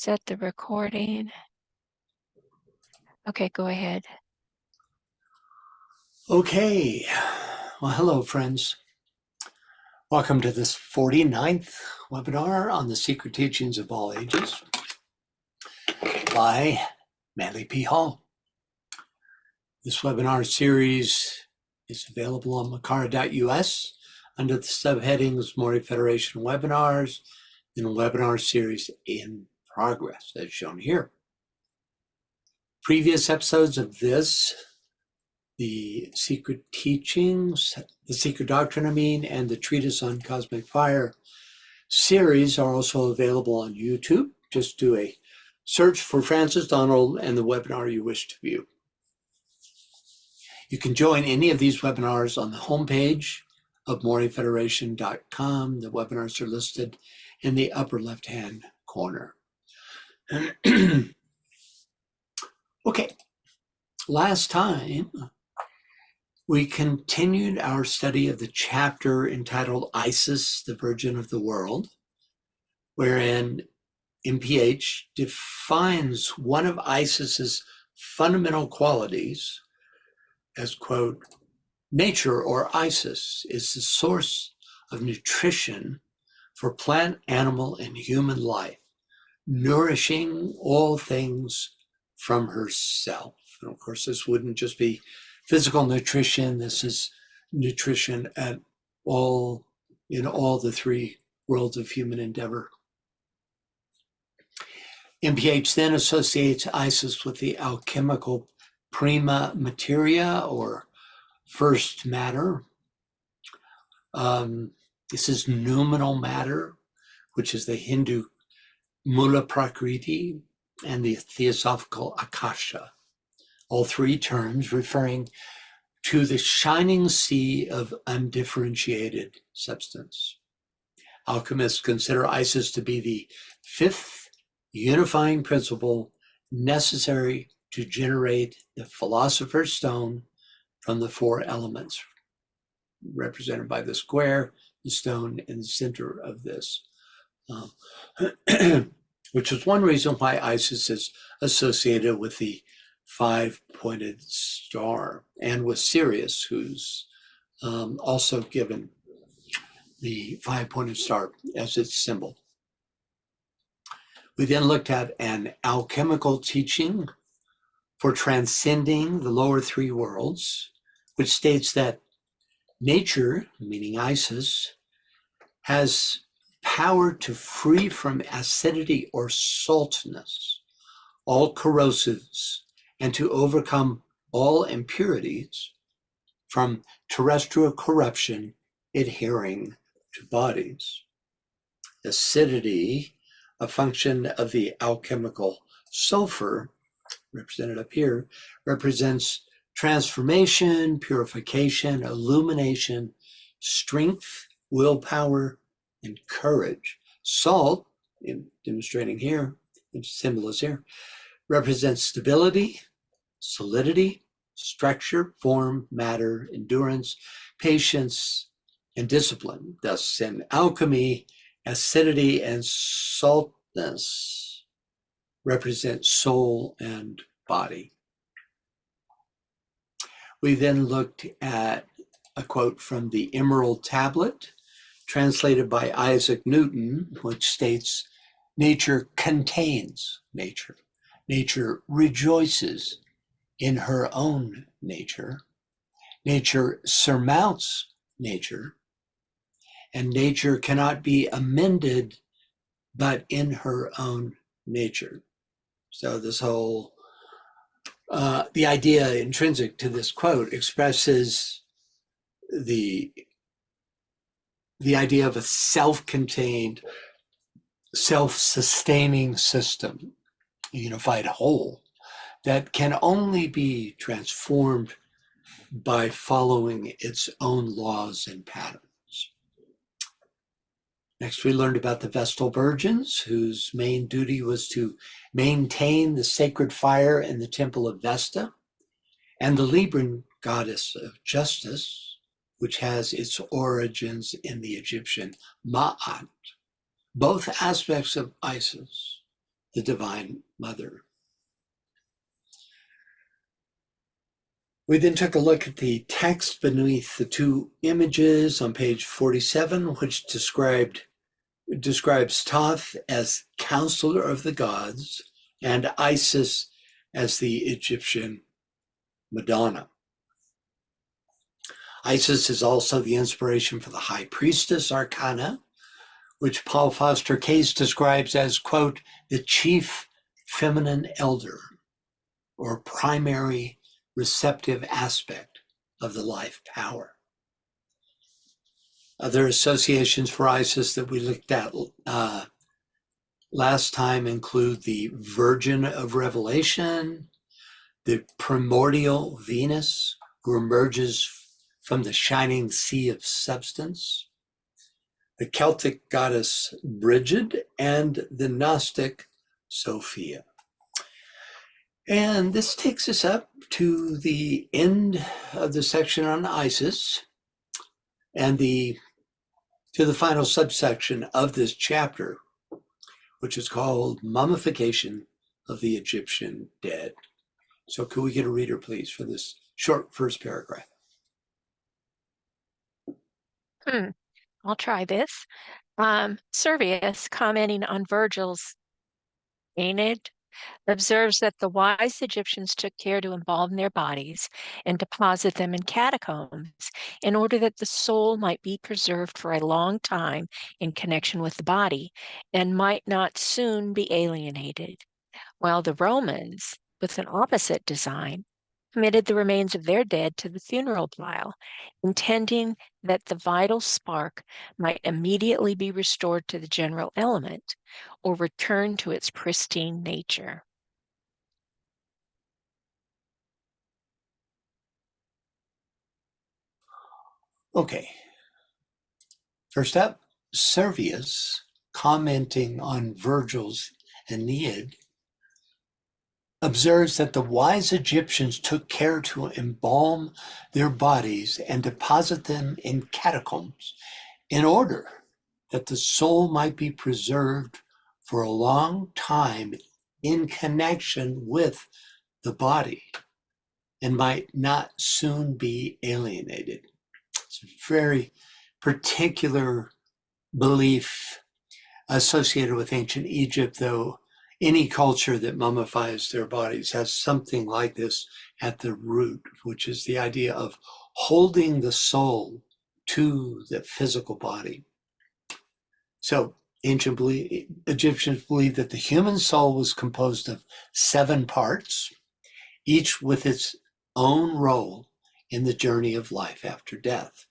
set the recording. Okay, go ahead. Okay. Well, hello, friends. Welcome to this 49th webinar on the Secret Teachings of All Ages by Manly P. Hall. This webinar series is available on makara.us under the subheadings Mori Federation webinars and webinar series in progress, as shown here. Previous episodes of this, the Secret Teachings, the Secret Doctrine, and the Treatise on Cosmic Fire series are also available on YouTube. Just do a search for Francis Donald and the webinar you wish to view. You can join any of these webinars on the homepage of morifederation.com. The webinars are listed in the upper left-hand corner. Okay, last time we continued our study of the chapter entitled Isis, the Virgin of the World, wherein MPH defines one of Isis's fundamental qualities as, quote, nature or Isis is the source of nutrition for plant, animal, and human life, nourishing all things from herself. And of course, this wouldn't just be physical nutrition. This is nutrition at all, in all the three worlds of human endeavor. MPH then associates Isis with the alchemical prima materia, or first matter. This is noumenal matter, which is the Hindu Mula Prakriti and the Theosophical Akasha. All three terms referring to the shining sea of undifferentiated substance. Alchemists consider Isis to be the fifth unifying principle necessary to generate the philosopher's stone from the four elements, represented by the square, the stone, in the center of this, which is one reason why Isis is associated with the five-pointed star, and with Sirius, who's also given the five-pointed star as its symbol. We then looked at an alchemical teaching for transcending the lower three worlds, which states that nature, meaning Isis, has power to free from acidity or saltness all corrosives, and to overcome all impurities from terrestrial corruption adhering to bodies. Acidity, a function of the alchemical sulfur, represented up here, represents transformation, purification, illumination, strength, willpower, and courage. Salt, demonstrating here, the symbol is here, represents stability, solidity, structure, form, matter, endurance, patience, and discipline. Thus, in alchemy, acidity and saltness represent soul and body. We then looked at a quote from the Emerald Tablet, translated by Isaac Newton, which states, "Nature contains nature. Nature rejoices in her own nature. Nature surmounts nature, and nature cannot be amended but in her own nature." So this whole, the idea intrinsic to this quote expresses the idea of a self-contained, self-sustaining system, a unified whole, that can only be transformed by following its own laws and patterns. Next, we learned about the Vestal Virgins, whose main duty was to maintain the sacred fire in the temple of Vesta, and the Libran goddess of justice, which has its origins in the Egyptian Ma'at, both aspects of Isis, the Divine Mother. We then took a look at the text beneath the two images on page 47, which describes Thoth as counselor of the gods and Isis as the Egyptian Madonna. Isis is also the inspiration for the High Priestess Arcana, which Paul Foster Case describes as, quote, the chief feminine elder or primary receptive aspect of the life power. Other associations for Isis that we looked at last time include the Virgin of Revelation, the primordial Venus, who emerges from the shining sea of substance, the Celtic goddess Brigid, and the Gnostic Sophia. And this takes us up to the end of the section on Isis and to the final subsection of this chapter, which is called Mummification of the Egyptian Dead. So could we get a reader, please, for this short first paragraph? I'll try this. Servius, commenting on Virgil's Aeneid, observes that the wise Egyptians took care to embalm their bodies and deposit them in catacombs in order that the soul might be preserved for a long time in connection with the body and might not soon be alienated, while the Romans, with an opposite design, committed the remains of their dead to the funeral pile, intending that the vital spark might immediately be restored to the general element or return to its pristine nature. Okay. First up, Servius, commenting on Virgil's Aeneid, observes that the wise Egyptians took care to embalm their bodies and deposit them in catacombs in order that the soul might be preserved for a long time in connection with the body and might not soon be alienated. It's a very particular belief associated with ancient Egypt, though any culture that mummifies their bodies has something like this at the root, which is the idea of holding the soul to the physical body. So ancient Egyptians believed that the human soul was composed of 7 parts, each with its own role in the journey of life after death.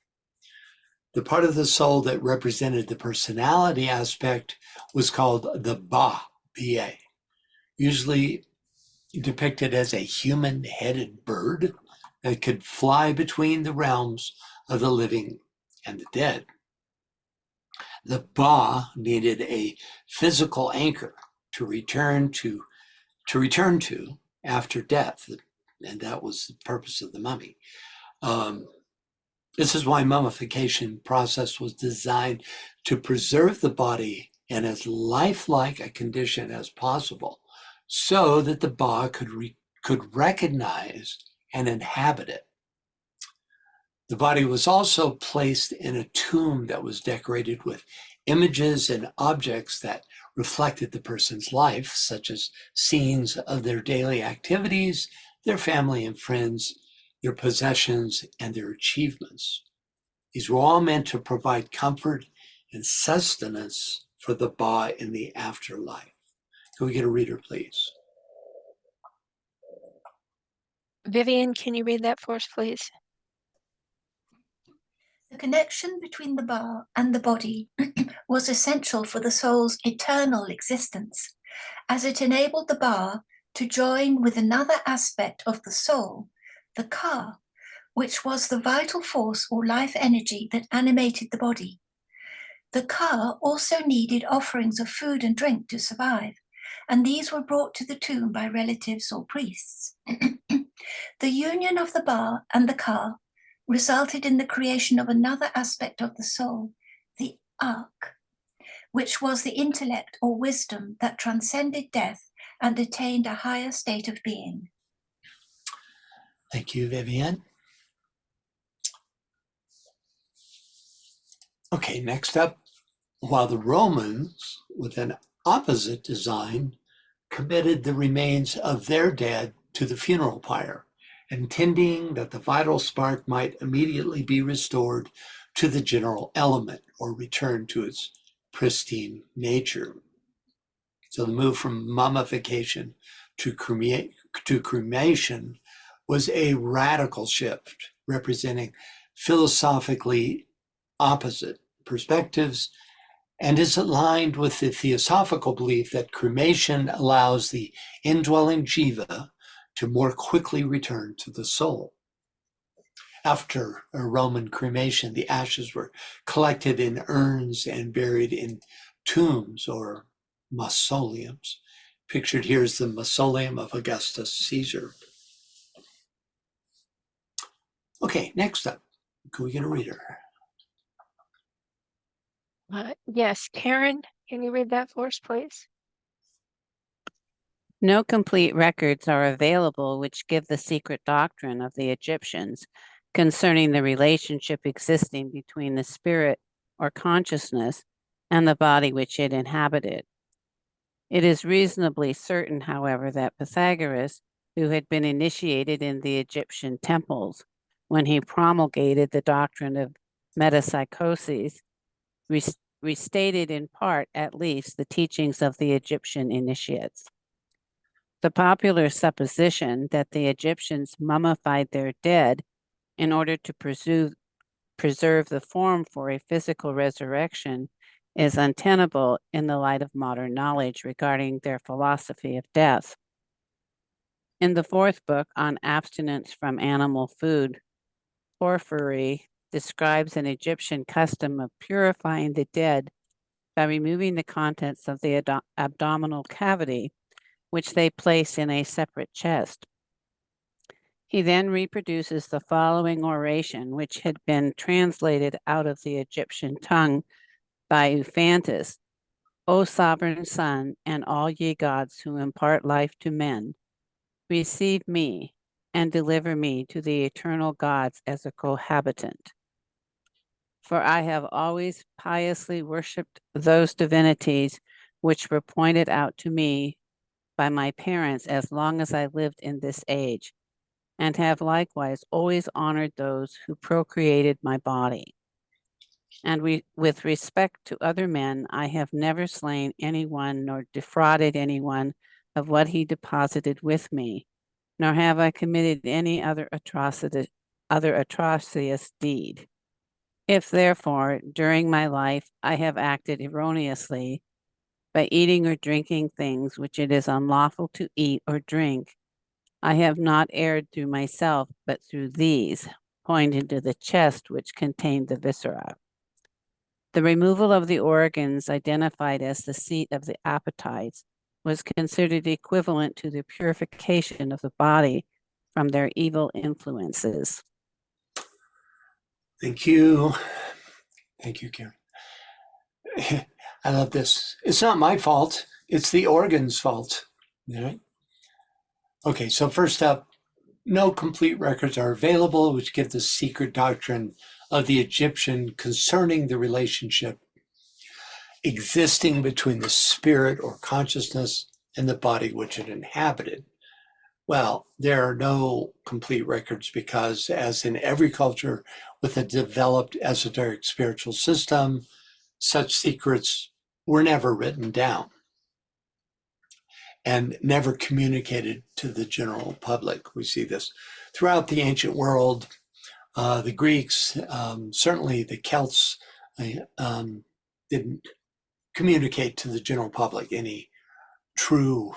The part of the soul that represented the personality aspect was called the Ba, B-A, usually depicted as a human-headed bird that could fly between the realms of the living and the dead. The Ba needed a physical anchor to return to after death, and that was the purpose of the mummy. This is why mummification process was designed to preserve the body in as lifelike a condition as possible, so that the Ba could recognize and inhabit it. The body was also placed in a tomb that was decorated with images and objects that reflected the person's life, such as scenes of their daily activities, their family and friends, their possessions, and their achievements. These were all meant to provide comfort and sustenance for the Ba in the afterlife. Can we get a reader, please? Vivian, can you read that for us, please? The connection between the Ba and the body was essential for the soul's eternal existence, as it enabled the Ba to join with another aspect of the soul, the Ka, which was the vital force or life energy that animated the body. The Ka also needed offerings of food and drink to survive, and these were brought to the tomb by relatives or priests. The union of the Ba and the Ka resulted in the creation of another aspect of the soul, the Ak, which was the intellect or wisdom that transcended death and attained a higher state of being. Thank you, Vivienne. Okay, next up, while the Romans, with an opposite design, committed the remains of their dead to the funeral pyre, intending that the vital spark might immediately be restored to the general element or return to its pristine nature. So the move from mummification to cremation was a radical shift, representing philosophically opposite perspectives, and is aligned with the theosophical belief that cremation allows the indwelling jiva to more quickly return to the soul. After a Roman cremation, the ashes were collected in urns and buried in tombs or mausoleums. Pictured here is the mausoleum of Augustus Caesar. Okay, next up, can we get a reader? Yes, Karen, can you read that for us, please? No complete records are available which give the secret doctrine of the Egyptians concerning the relationship existing between the spirit or consciousness and the body which it inhabited. It is reasonably certain, however, that Pythagoras, who had been initiated in the Egyptian temples when he promulgated the doctrine of metempsychosis, restated in part at least the teachings of the Egyptian initiates. The popular supposition that the Egyptians mummified their dead in order to preserve the form for a physical resurrection is untenable in the light of modern knowledge regarding their philosophy of death. In the fourth book on abstinence from animal food, Porphyry describes an Egyptian custom of purifying the dead by removing the contents of the abdominal cavity, which they place in a separate chest. He then reproduces the following oration, which had been translated out of the Egyptian tongue by Euphantus. O sovereign Sun, and all ye gods who impart life to men, receive me and deliver me to the eternal gods as a cohabitant. For I have always piously worshipped those divinities which were pointed out to me by my parents as long as I lived in this age, and have likewise always honored those who procreated my body. And with respect to other men, I have never slain anyone nor defrauded anyone of what he deposited with me, nor have I committed any other atrocious deed. If therefore, during my life, I have acted erroneously by eating or drinking things which it is unlawful to eat or drink, I have not erred through myself, but through these, pointing to the chest which contained the viscera. The removal of the organs identified as the seat of the appetites was considered equivalent to the purification of the body from their evil influences. Thank you. Thank you, Karen. I love this. It's not my fault. It's the organ's fault. All right. Okay, so first up, no complete records are available which give the secret doctrine of the Egyptian concerning the relationship existing between the spirit or consciousness and the body which it inhabited. Well, there are no complete records because, as in every culture with a developed esoteric spiritual system, such secrets were never written down and never communicated to the general public. We see this throughout the ancient world. The Greeks, certainly the Celts, didn't communicate to the general public any true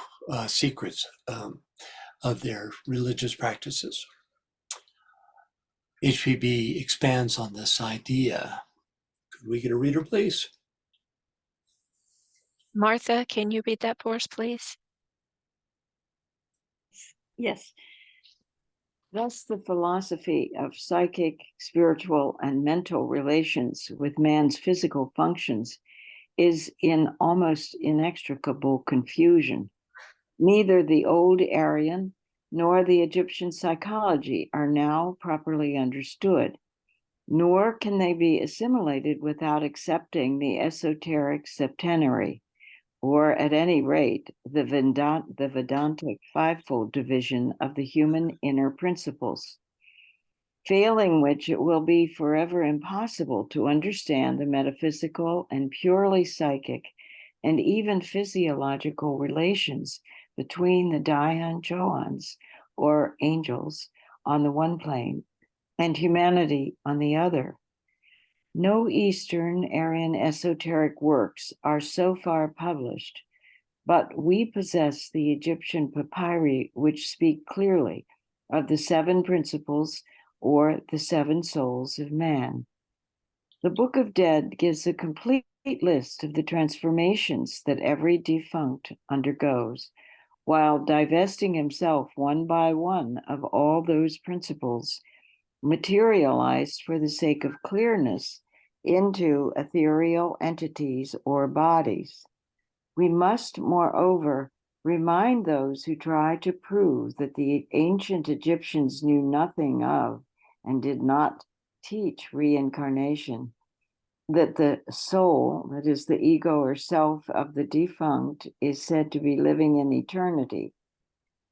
secrets of their religious practices. HPB expands on this idea. Could we get a reader, please? Martha, can you read that for us, please? Yes. Thus, the philosophy of psychic, spiritual, and mental relations with man's physical functions is in almost inextricable confusion. Neither the old Aryan nor the Egyptian psychology are now properly understood, nor can they be assimilated without accepting the esoteric septenary, or at any rate, the Vedantic fivefold division of the human inner principles, failing which it will be forever impossible to understand the metaphysical and purely psychic and even physiological relations between the Dayan Choans, or angels, on the one plane, and humanity on the other. No Eastern Aryan esoteric works are so far published, but we possess the Egyptian papyri which speak clearly of the seven principles or the seven souls of man. The Book of Dead gives a complete list of the transformations that every defunct undergoes, while divesting himself one by one of all those principles materialized for the sake of clearness into ethereal entities or bodies. We must, moreover, remind those who try to prove that the ancient Egyptians knew nothing of and did not teach reincarnation, that the soul, that is the ego or self of the defunct, is said to be living in eternity.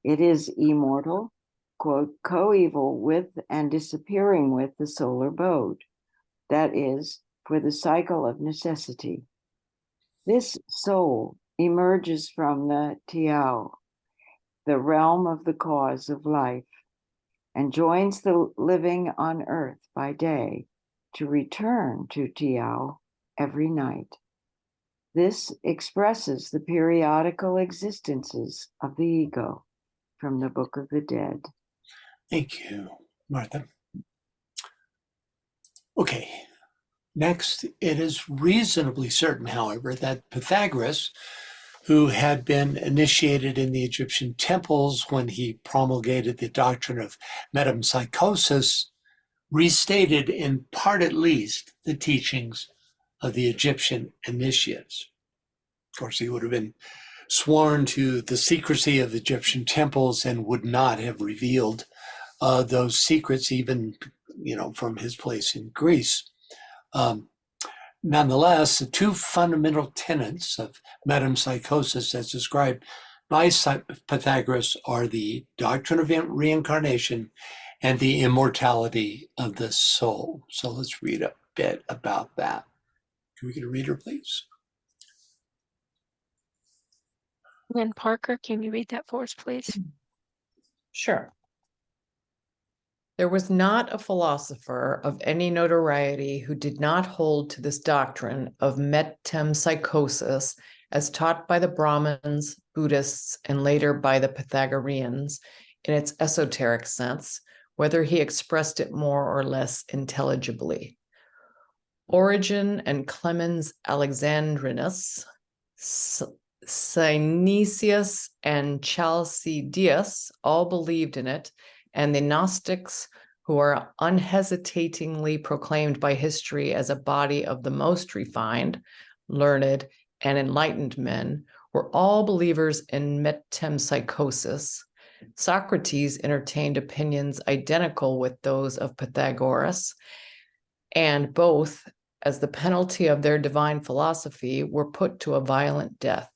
It is immortal, quote, coeval with and disappearing with the solar abode, that is, for the cycle of necessity. This soul emerges from the Tiao, the realm of the cause of life, and joins the living on earth by day to return to Tiao every night. This expresses the periodical existences of the ego from the Book of the Dead. Thank you, Martha. Okay, next, it is reasonably certain, however, that Pythagoras, who had been initiated in the Egyptian temples when he promulgated the doctrine of metempsychosis, restated, in part at least, the teachings of the Egyptian initiates. Of course, he would have been sworn to the secrecy of Egyptian temples and would not have revealed those secrets, even, from his place in Greece. Nonetheless, the two fundamental tenets of metempsychosis, as described by Pythagoras, are the doctrine of reincarnation and the immortality of the soul. So let's read a bit about that. Can we get a reader, please? And Parker, can you read that for us, please? Sure. There was not a philosopher of any notoriety who did not hold to this doctrine of metempsychosis as taught by the Brahmins, Buddhists, and later by the Pythagoreans in its esoteric sense, whether he expressed it more or less intelligibly. Origen and Clemens Alexandrinus, Synesius and Chalcidius all believed in it, and the Gnostics, who are unhesitatingly proclaimed by history as a body of the most refined, learned, and enlightened men, were all believers in metempsychosis. Socrates entertained opinions identical with those of Pythagoras, and both, as the penalty of their divine philosophy, were put to a violent death.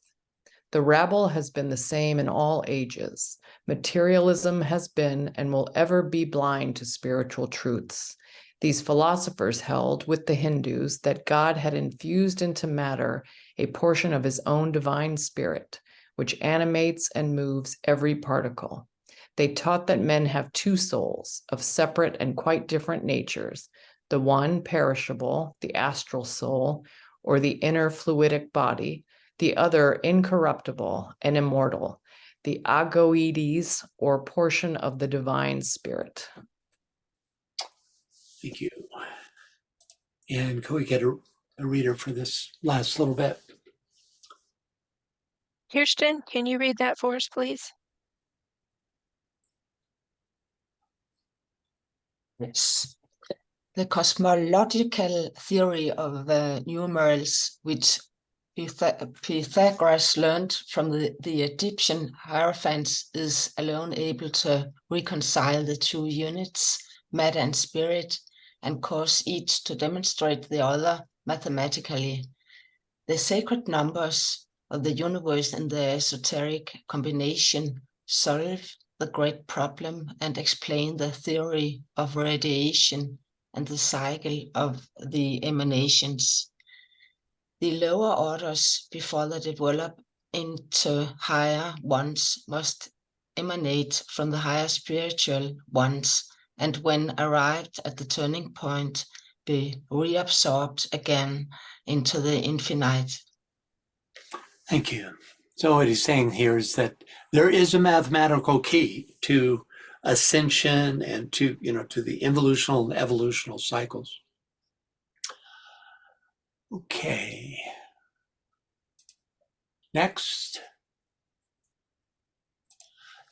The rabble has been the same in all ages. Materialism has been and will ever be blind to spiritual truths. These philosophers held, with the Hindus, that God had infused into matter a portion of his own divine spirit, which animates and moves every particle. They taught that men have two souls of separate and quite different natures, the one perishable, the astral soul, or the inner fluidic body, the other incorruptible and immortal, the agoides, or portion of the divine spirit. Thank you. And can we get a reader for this last little bit? Kirsten, can you read that for us, please? Yes. The cosmological theory of numerals, which Pythagoras learned from the Egyptian hierophants is alone able to reconcile the two units, matter and spirit, and cause each to demonstrate the other mathematically. The sacred numbers of the universe and the esoteric combination solve the great problem and explain the theory of radiation and the cycle of the emanations. The lower orders, before they develop into higher ones, must emanate from the higher spiritual ones, and when arrived at the turning point, be reabsorbed again into the infinite. Thank you. So what he's saying here is that there is a mathematical key to ascension and to, to the involutional and evolutional cycles. Okay. Next.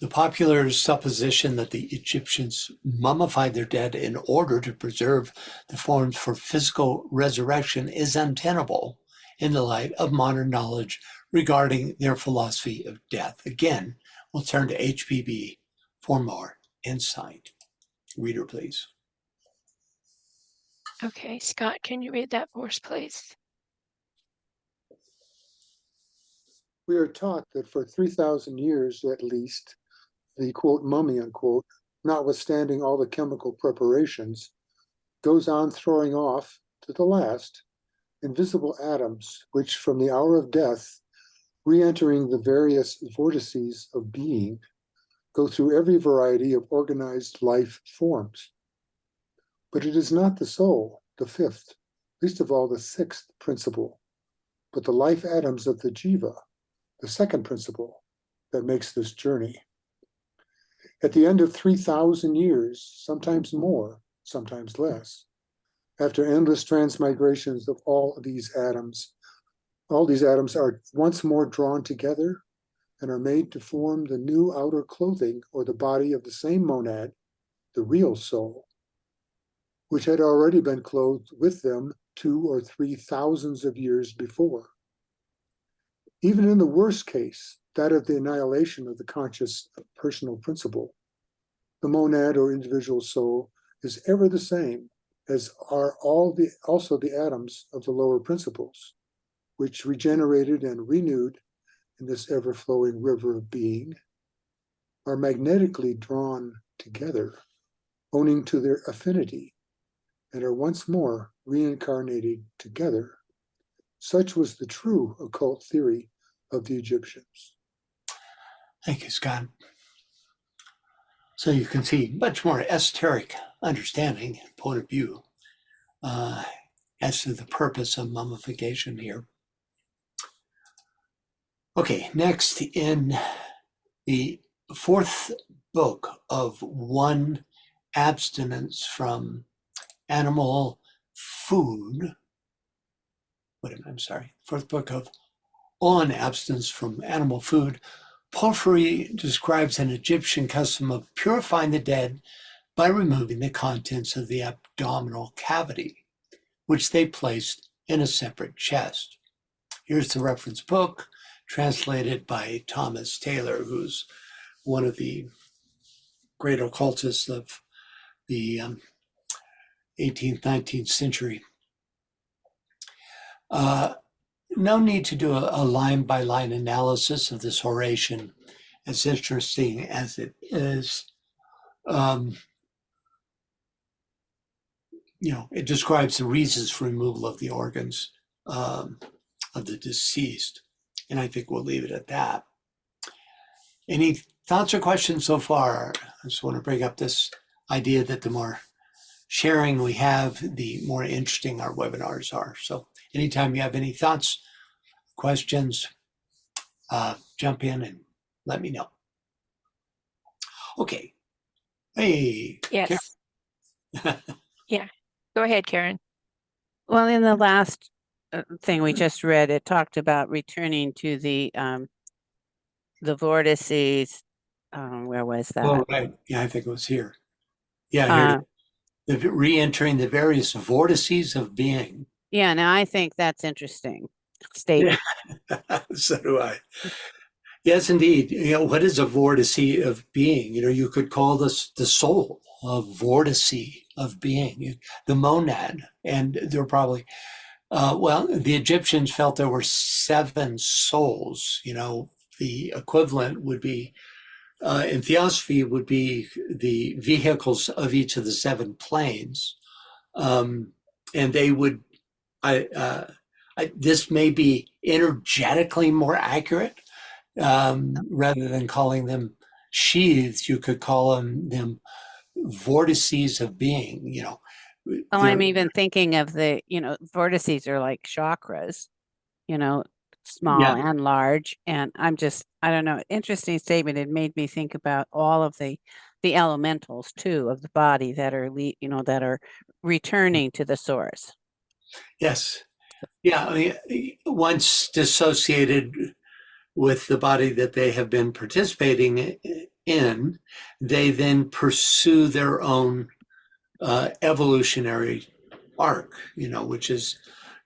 The popular supposition that the Egyptians mummified their dead in order to preserve the forms for physical resurrection is untenable in the light of modern knowledge regarding their philosophy of death. Again, we'll turn to HPB for more insight. Reader, please. Okay, Scott, can you read that for us, please? We are taught that for 3,000 years at least, the quote mummy unquote, notwithstanding all the chemical preparations, goes on throwing off to the last invisible atoms, which from the hour of death, re-entering the various vortices of being, go through every variety of organized life forms. But it is not the soul, the fifth, least of all the sixth principle, but the life atoms of the jiva, the second principle, that makes this journey. At the end of 3,000 years, sometimes more, sometimes less, after endless transmigrations of all these atoms are once more drawn together and are made to form the new outer clothing or the body of the same monad, the real soul, which had already been clothed with them 2,000 or 3,000 of years before. Even in the worst case, that of the annihilation of the conscious personal principle, the monad or individual soul is ever the same as are also the atoms of the lower principles, which regenerated and renewed in this ever-flowing river of being, are magnetically drawn together, owing to their affinity, and are once more reincarnated together. Such was the true occult theory of the Egyptians. Thank you, Scott. So you can see much more esoteric understanding and point of view as to the purpose of mummification here. Okay, next in the fourth book of one abstinence from animal food. Fourth book of on abstinence from animal food. Porphyry describes an Egyptian custom of purifying the dead by removing the contents of the abdominal cavity, which they placed in a separate chest. Here's the reference book, translated by Thomas Taylor, who's one of the great occultists of the 18th, 19th century. No need to do a line-by-line analysis of this oration, as interesting as it is. It describes the reasons for removal of the organs of the deceased, and I think we'll leave it at that. Any thoughts or questions so far? I just want to bring up this idea that the more sharing we have, the more interesting our webinars are. So anytime you have any thoughts, questions, jump in and let me know. Okay. Hey. Yes. Yeah. Go ahead, Karen. Well, in the last thing we just read, it talked about returning to the vortices. Where was that? Oh, right. Yeah, I think it was here. Yeah, here. Re-entering the various vortices of being. Yeah, now I think that's interesting. statement. So do I. Yes, indeed. What is a vortice of being? You could call this the soul, a vortice of being, the monad. And there are probably, well, the Egyptians felt there were 7 souls. The equivalent would be, in theosophy, would be the vehicles of each of the 7 planes. And they would, this may be energetically more accurate. Rather than calling them sheaths, you could call them vortices of being. Well, I'm even thinking of the, vortices are like chakras, small Yeah. and large. And I don't know, interesting statement. It made me think about all of the elementals too of the body that are, that are returning to the source. Yes. Yeah. I mean, once dissociated with the body that they have been participating in, they then pursue their own evolutionary arc, which is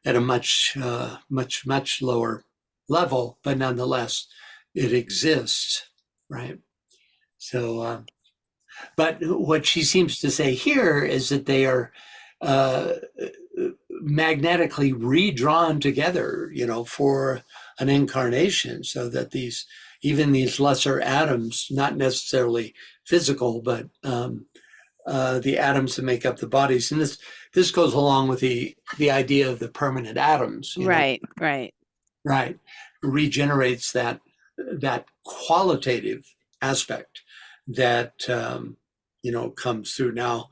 at a much lower level, but nonetheless, it exists, right? So, but what she seems to say here is that they are uh, magnetically redrawn together, for an incarnation, so that even these lesser atoms, not necessarily physical, but the atoms that make up the bodies, and this goes along with the idea of the permanent atoms, Right. right, regenerates that qualitative aspect that comes through. Now,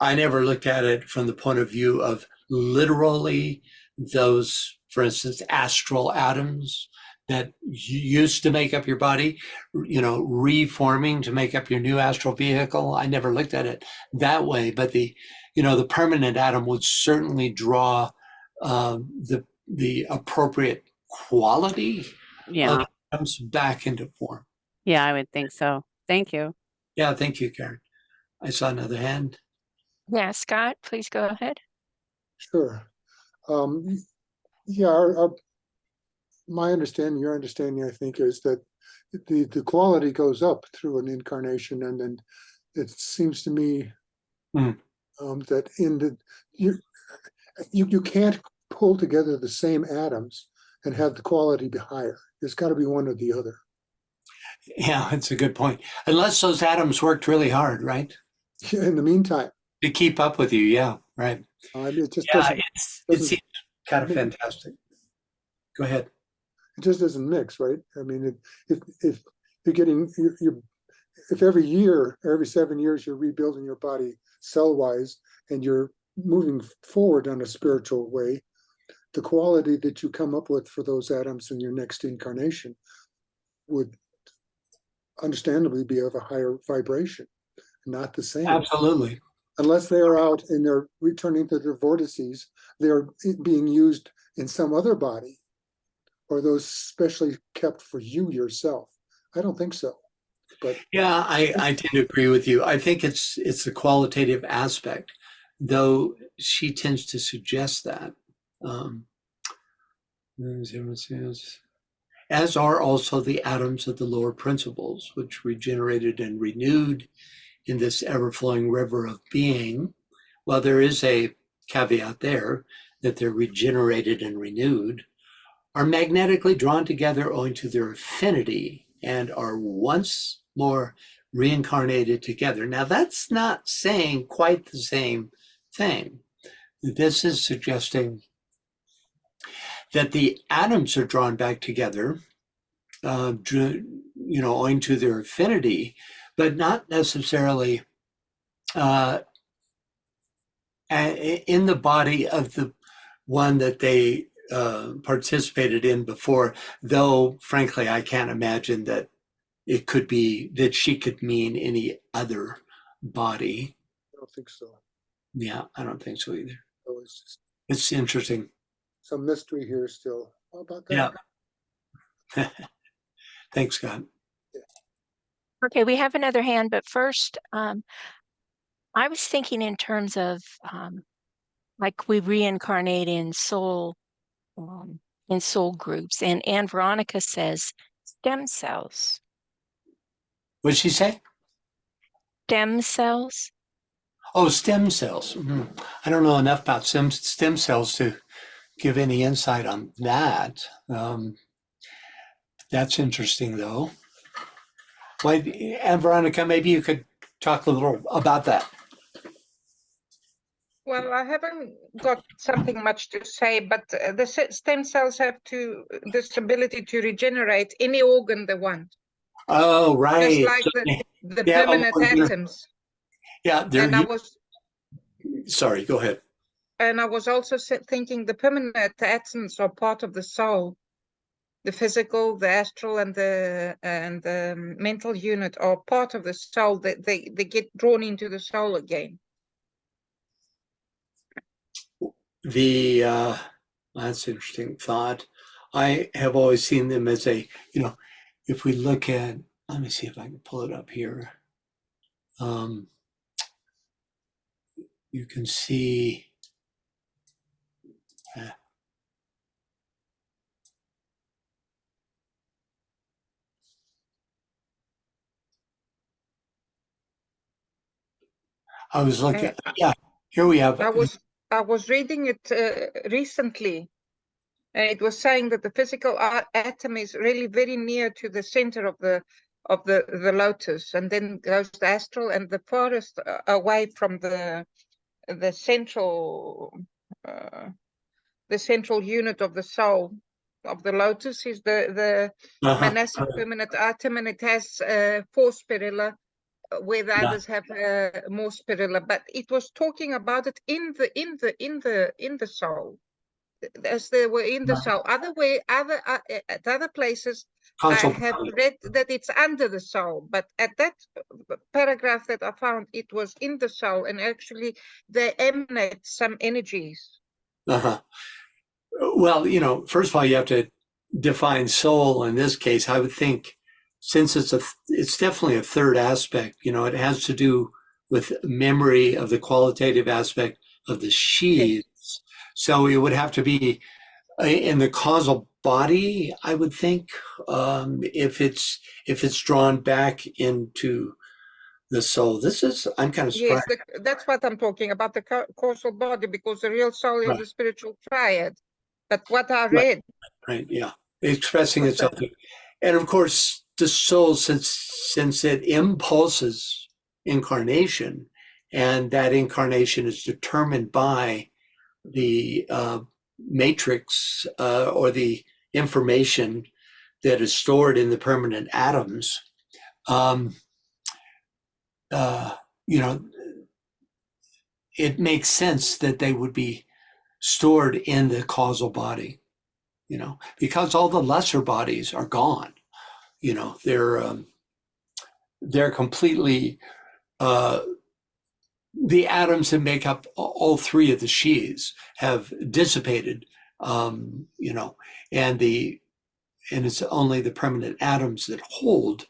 I never looked at it from the point of view of literally those, for instance, astral atoms that used to make up your body, reforming to make up your new astral vehicle. I never looked at it that way, but the permanent atom would certainly draw the appropriate quality of atoms back into form. Yeah, I would think so. Thank you. Yeah, thank you, Karen. I saw another hand. Yeah, Scott, please go ahead. Sure. Yeah, my understanding, your understanding, I think, is that the quality goes up through an incarnation, and then it seems to me that you can't pull together the same atoms and have the quality be higher. There's got to be one or the other. Yeah, that's a good point. Unless those atoms worked really hard, right? In the meantime, to keep up with you, yeah, right. It just Yeah, it doesn't seems kind of fantastic. Go ahead. It just doesn't mix, right? I mean, if you're getting if every year or every 7 years you're rebuilding your body cell wise and you're moving forward on a spiritual way, the quality that you come up with for those atoms in your next incarnation would understandably be of a higher vibration, not the same. Absolutely. Unless they are out and they're returning to their vortices, they're being used in some other body, or those specially kept for you yourself. I don't think so. But yeah, I tend to agree with you. I think it's the qualitative aspect, though she tends to suggest that. As are also the atoms of the lower principles, which regenerated and renewed in this ever-flowing river of being. Well, there is a caveat there that they're regenerated and renewed, are magnetically drawn together owing to their affinity and are once more reincarnated together. Now, that's not saying quite the same thing. This is suggesting that the atoms are drawn back together, owing to their affinity, but not necessarily in the body of the one that they participated in before, though frankly I can't imagine that it could be that she could mean any other body. I don't think so. Yeah, I don't think so either. So it's interesting. Some mystery here still. How about that? Yeah. Thanks, Scott. Yeah. Okay, we have another hand, but first, I was thinking in terms of like we reincarnate in soul in soul groups. And Anne Veronica says stem cells. What did she say? Stem cells? Oh, stem cells. I don't know enough about stem cells to give any insight on that. That's interesting, though. Well, and Veronica, maybe you could talk a little about that. Well, I haven't got something much to say, but the stem cells have this ability to regenerate any organ they want. Oh, right. Just like the permanent atoms. Yeah, sorry, go ahead. And I was also thinking the permanent atoms are part of the soul. The physical, the astral, and the mental unit are part of the soul. They get drawn into the soul again. That's an interesting thought. I have always seen them as if we look at, let me see if I can pull it up here. You can see, I was looking, here we have. I was reading it recently, and it was saying that the physical atom is really very near to the center of the lotus, and then goes the astral, and the farthest away from the central unit of the soul of the lotus is the manasic permanent atom, and it has 4 spirilla, where the others have more spirilla. But it was talking about it in the soul, as they were in the soul. At other places, I have read that it's under the soul, but at that paragraph that I found, it was in the soul, and actually they emanate some energies. Well, first of all, you have to define soul in this case. I would think, since it's definitely a third aspect, it has to do with memory of the qualitative aspect of the sheaths. Yes. So it would have to be in the causal body, I would think, if it's drawn back into the soul. I'm kind of surprised. Yes, that's what I'm talking about, the causal body, because the real soul is the spiritual triad. But what I read, right, yeah, expressing itself, and of course, the soul, since it impulses incarnation, and that incarnation is determined by the matrix or the information that is stored in the permanent atoms. It makes sense that they would be stored in the causal body, because all the lesser bodies are gone. They're completely, the atoms that make up all 3 of the sheaths have dissipated, and it's only the permanent atoms that hold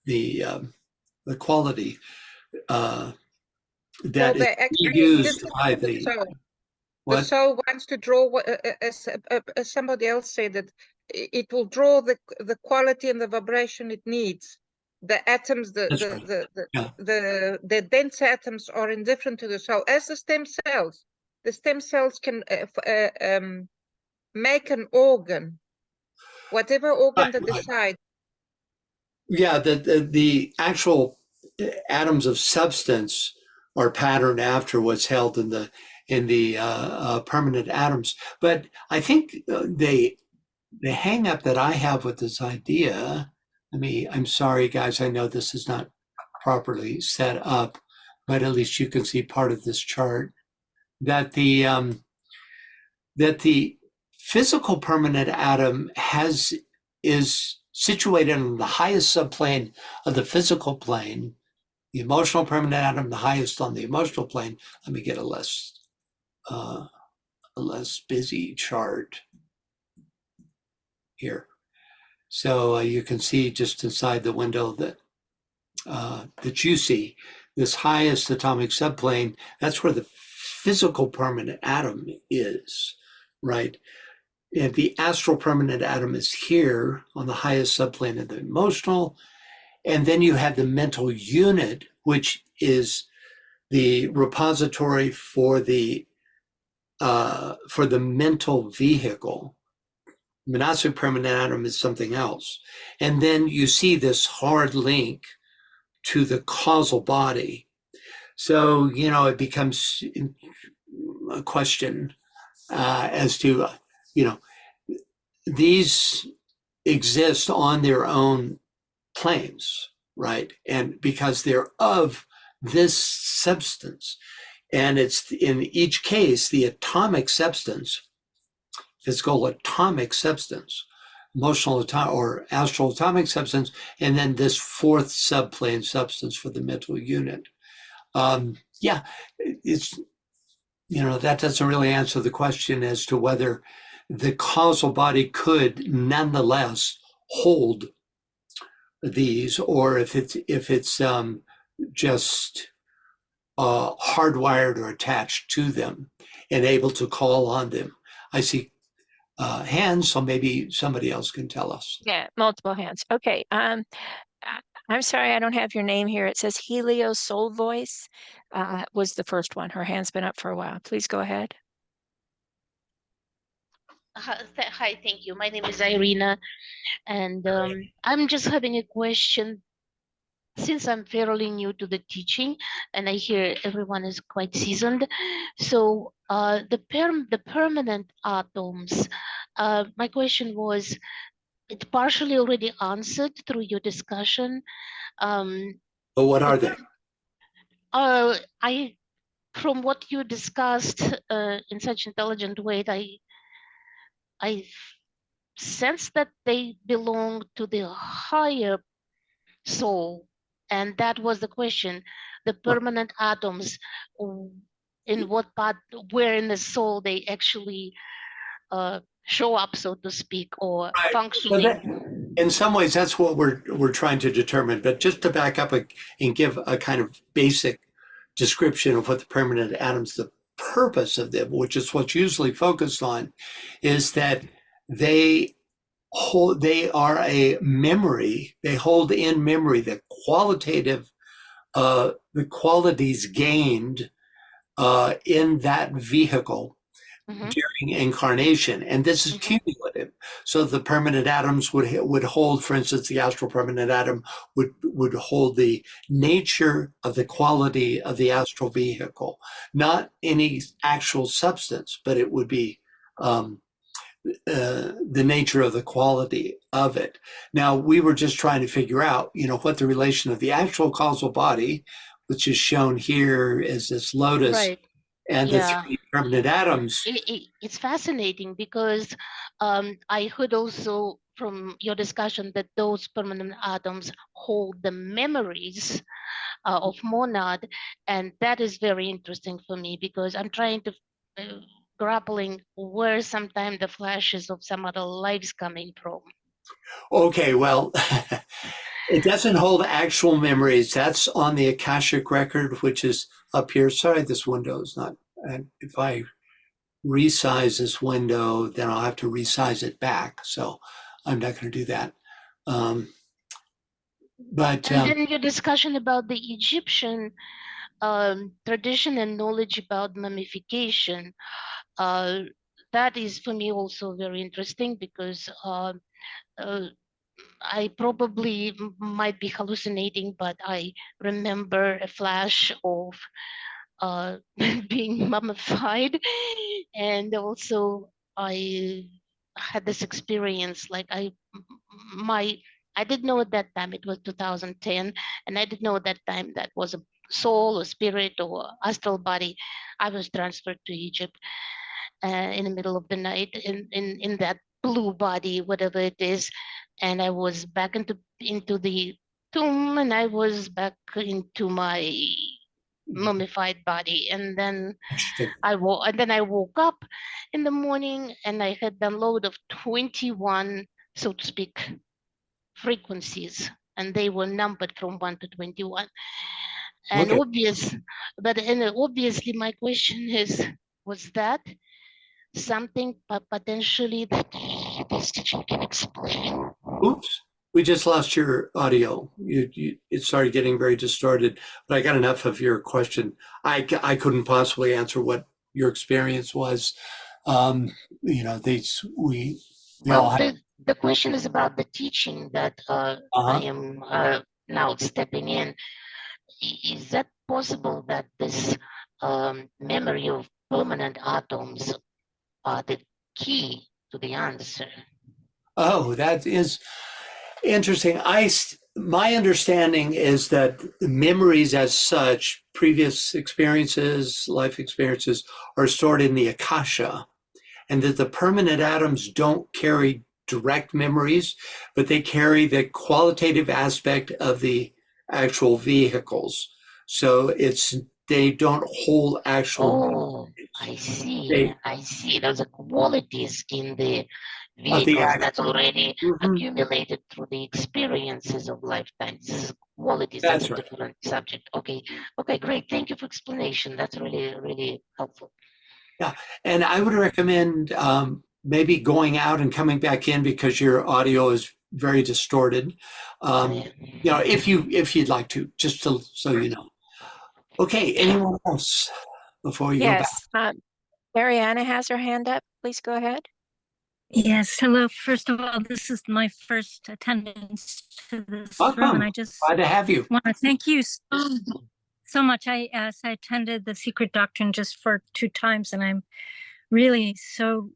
the quality that is used by the soul. The soul wants to draw, as somebody else said, that it will draw the quality and the vibration it needs. The atoms, the dense atoms are indifferent to the soul, as the stem cells. The stem cells can make an organ, whatever organ they decide. Yeah, the actual atoms of substance are patterned after what's held in the permanent atoms. But I think the hang up that I have with this idea, I'm sorry, guys, I know this is not properly set up, but at least you can see part of this chart, that the physical permanent atom is situated on the highest subplane of the physical plane, the emotional permanent atom the highest on the emotional plane. Let me get a less busy chart here. So you can see just inside the window that you see, this highest atomic subplane, that's where the physical permanent atom is, right? the astral permanent atom is here on the highest subplane of the emotional. And then you have the mental unit, which is the repository for the mental vehicle. Monastic permanent atom is something else. And then you see this hard link to the causal body. So, it becomes a question as to, these exist on their own planes, right? And because they're of this substance. And it's in each case, the atomic substance, physical atomic substance, emotional or astral atomic substance, and then this fourth subplane substance for the mental unit. Yeah, it's, that doesn't really answer the question as to whether the causal body could nonetheless hold these, or if it's just hardwired or attached to them and able to call on them. I see hands, so maybe somebody else can tell us. Yeah, multiple hands. Okay. I'm sorry, I don't have your name here. It says Helio Soul Voice was the first one. Her hand's been up for a while. Please go ahead. Hi, thank you. My name is Irina, and I'm just having a question. Since I'm fairly new to the teaching, and I hear everyone is quite seasoned, so the permanent atoms. My question was, it partially already answered through your discussion. But what are they? From what you discussed in such intelligent way, I sense that they belong to the higher soul, and that was the question. The permanent atoms, in what part, where in the soul they actually show up, so to speak, or Right. functioning. Well, in some ways, that's what we're trying to determine. But just to back up and give a kind of basic description of what the permanent atoms, the purpose of them, which is what's usually focused on, is that they are a memory. They hold in memory the qualities gained in that vehicle during incarnation, and this is cumulative. So the permanent atoms would hold, for instance, the astral permanent atom would hold the nature of the quality of the astral vehicle, not any actual substance, but it would be the nature of the quality of it. Now, we were just trying to figure out, what the relation of the actual causal body, which is shown here as this lotus, right, and the three permanent atoms. It's fascinating because I heard also from your discussion that those permanent atoms hold the memories of monad, and that is very interesting for me because I'm trying to grappling where sometimes the flashes of some other lives coming from. Okay, well, it doesn't hold actual memories. That's on the Akashic record, which is up here. Sorry, this window is not. If I resize this window, then I'll have to resize it back. So I'm not going to do that. But then your discussion about the Egyptian tradition and knowledge about mummification, that is for me also very interesting because I probably might be hallucinating, but I remember a flash of being mummified, and also I had this experience. Like I didn't know at that time it was 2010, and I didn't know at that time that was a soul or spirit or astral body. I was transferred to Egypt in the middle of the night in that blue body, whatever it is, and I was back into the tomb, and I was back into my mummified body, and then I woke up in the morning, and I had download of 21, so to speak, frequencies, and they were numbered from 1 to 21. And okay. obviously my question was that something potentially that this teaching can explain? Oops, we just lost your audio. It started getting very distorted, but I got enough of your question. I couldn't possibly answer what your experience was. You know, we all Well, have. the question is about the teaching that I am now stepping in. Is that possible that this memory of permanent atoms are the key to the answer? Oh, that is interesting. My understanding is that memories as such, previous experiences, life experiences, are stored in the akasha, and that the permanent atoms don't carry direct memories, but they carry the qualitative aspect of the actual vehicles. So they don't hold actual. Oh, I see. They I see. There's a qualities in the of the vehicles actual. that's already Mhm. accumulated through the experiences of lifetimes. This is qualities. That's a That's right. different subject. Okay. Okay, great. Thank you for explanation. That's really, really helpful. Yeah, and I would recommend maybe going out and coming back in because your audio is very distorted. Yeah. You know, if you'd like to, just to, so you know. Okay, anyone else before you go back? Yes, Mariana has her hand up. Please go ahead. Yes, hello. First of all, this is my first attendance to this room, Welcome. and I just Glad to have you. want to thank you so much. I attended the Secret Doctrine just for 2 times, and I'm really so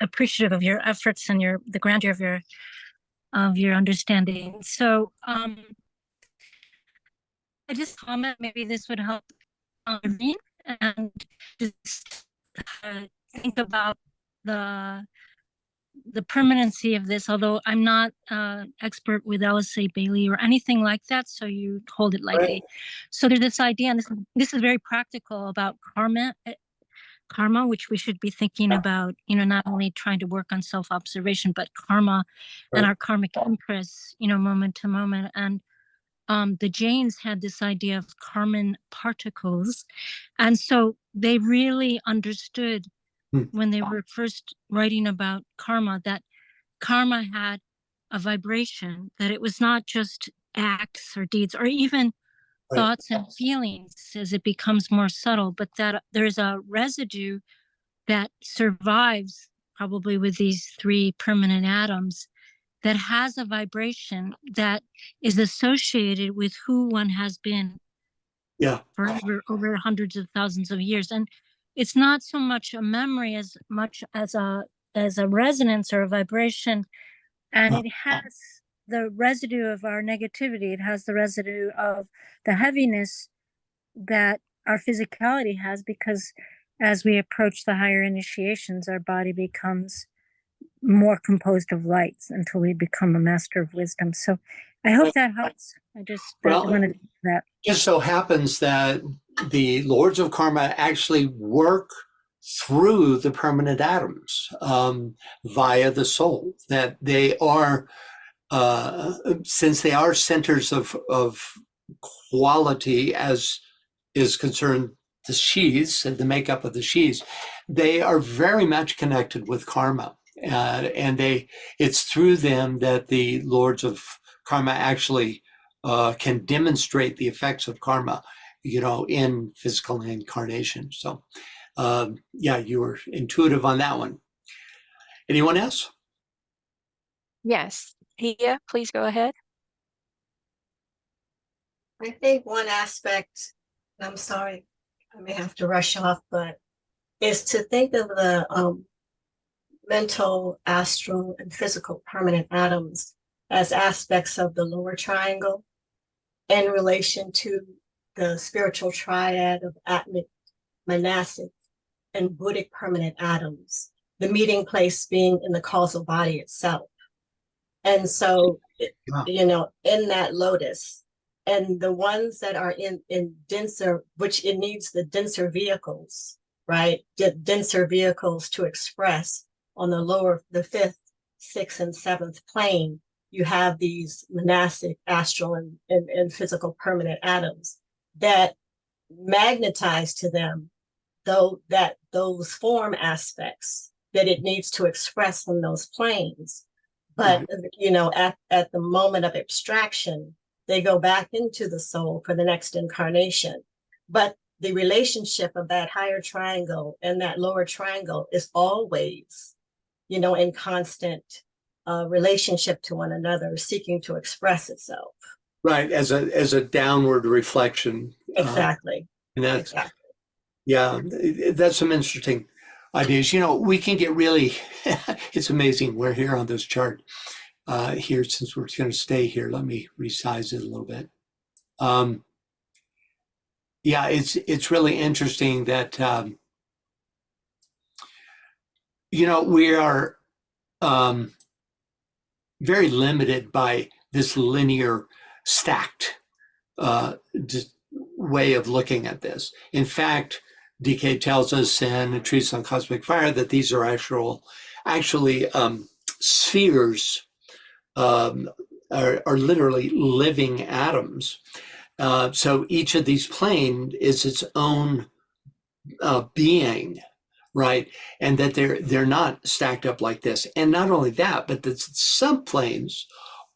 appreciative of your efforts and the grandeur of your understanding. So I just comment maybe this would help me and just think about the permanency of this, although I'm not expert with LSA Bailey or anything like that, so you hold it lightly. Right. So there's this idea, and this is very practical about karma, which we should be thinking about, not only trying to work on self-observation, but karma and our karmic interests, moment to moment. And the Jains had this idea of Karman particles. And so they really understood when they were first writing about karma that karma had a vibration, that it was not just acts or deeds or even thoughts and feelings as it becomes more subtle, but that there's a residue that survives probably with these 3 permanent atoms that has a vibration that is associated with who one has been forever, over hundreds of thousands of years. And it's not so much a memory as much as a resonance or a vibration, and it has the residue of our negativity. It has the residue of the heaviness that our physicality has, because as we approach the higher initiations, our body becomes more composed of lights until we become a master of wisdom. So I hope that helps. I just wanted to do that. It just so happens that the Lords of Karma actually work through the permanent atoms via the soul, that they are, since they are centers of quality as is concerned the sheaths and the makeup of the sheaths, they are very much connected with karma. And it's through them that the Lords of Karma actually can demonstrate the effects of karma, in physical incarnation. So, you were intuitive on that one. Anyone else? Yes, Pia, please go ahead. I think one aspect, I'm sorry, I may have to rush off, but is to think of the mental, astral, and physical permanent atoms as aspects of the lower triangle in relation to the spiritual triad of Atmic, Manasic, and Buddhic permanent atoms, the meeting place being in the causal body itself. And so, in that lotus, and the ones that are in denser, which it needs the denser vehicles, right? Denser vehicles to express on the 5th, 6th, and 7th plane, you have these monastic, astral, and physical permanent atoms that magnetize to them though that those form aspects that it needs to express on those planes. But you know, at the moment of abstraction, they go back into the soul for the next incarnation. But the relationship of that higher triangle and that lower triangle is always, you know, in constant relationship to one another, seeking to express itself. Right, as a downward reflection. Exactly. And that's exactly. Yeah, that's some interesting ideas. You know, we can get really, it's amazing. We're here on this chart here, since we're going to stay here. Let me resize it a little bit. Yeah, it's really interesting that, you know, we are very limited by this linear stacked way of looking at this. In fact, DK tells us in A Treatise on Cosmic Fire that these are actually spheres, are literally living atoms. So each of these planes is its own being, right? And that they're not stacked up like this. And not only that, but the subplanes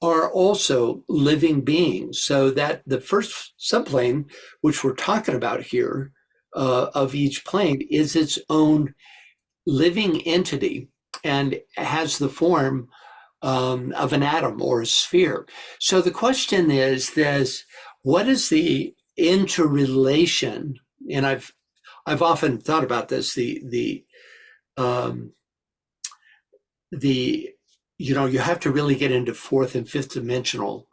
are also living beings. So that the first subplane, which we're talking about here, of each plane, is its own living entity and has the form of an atom or a sphere. So the question is this: what is the interrelation? And I've often thought about this. The you know, you have to really get into fourth and fifth dimensional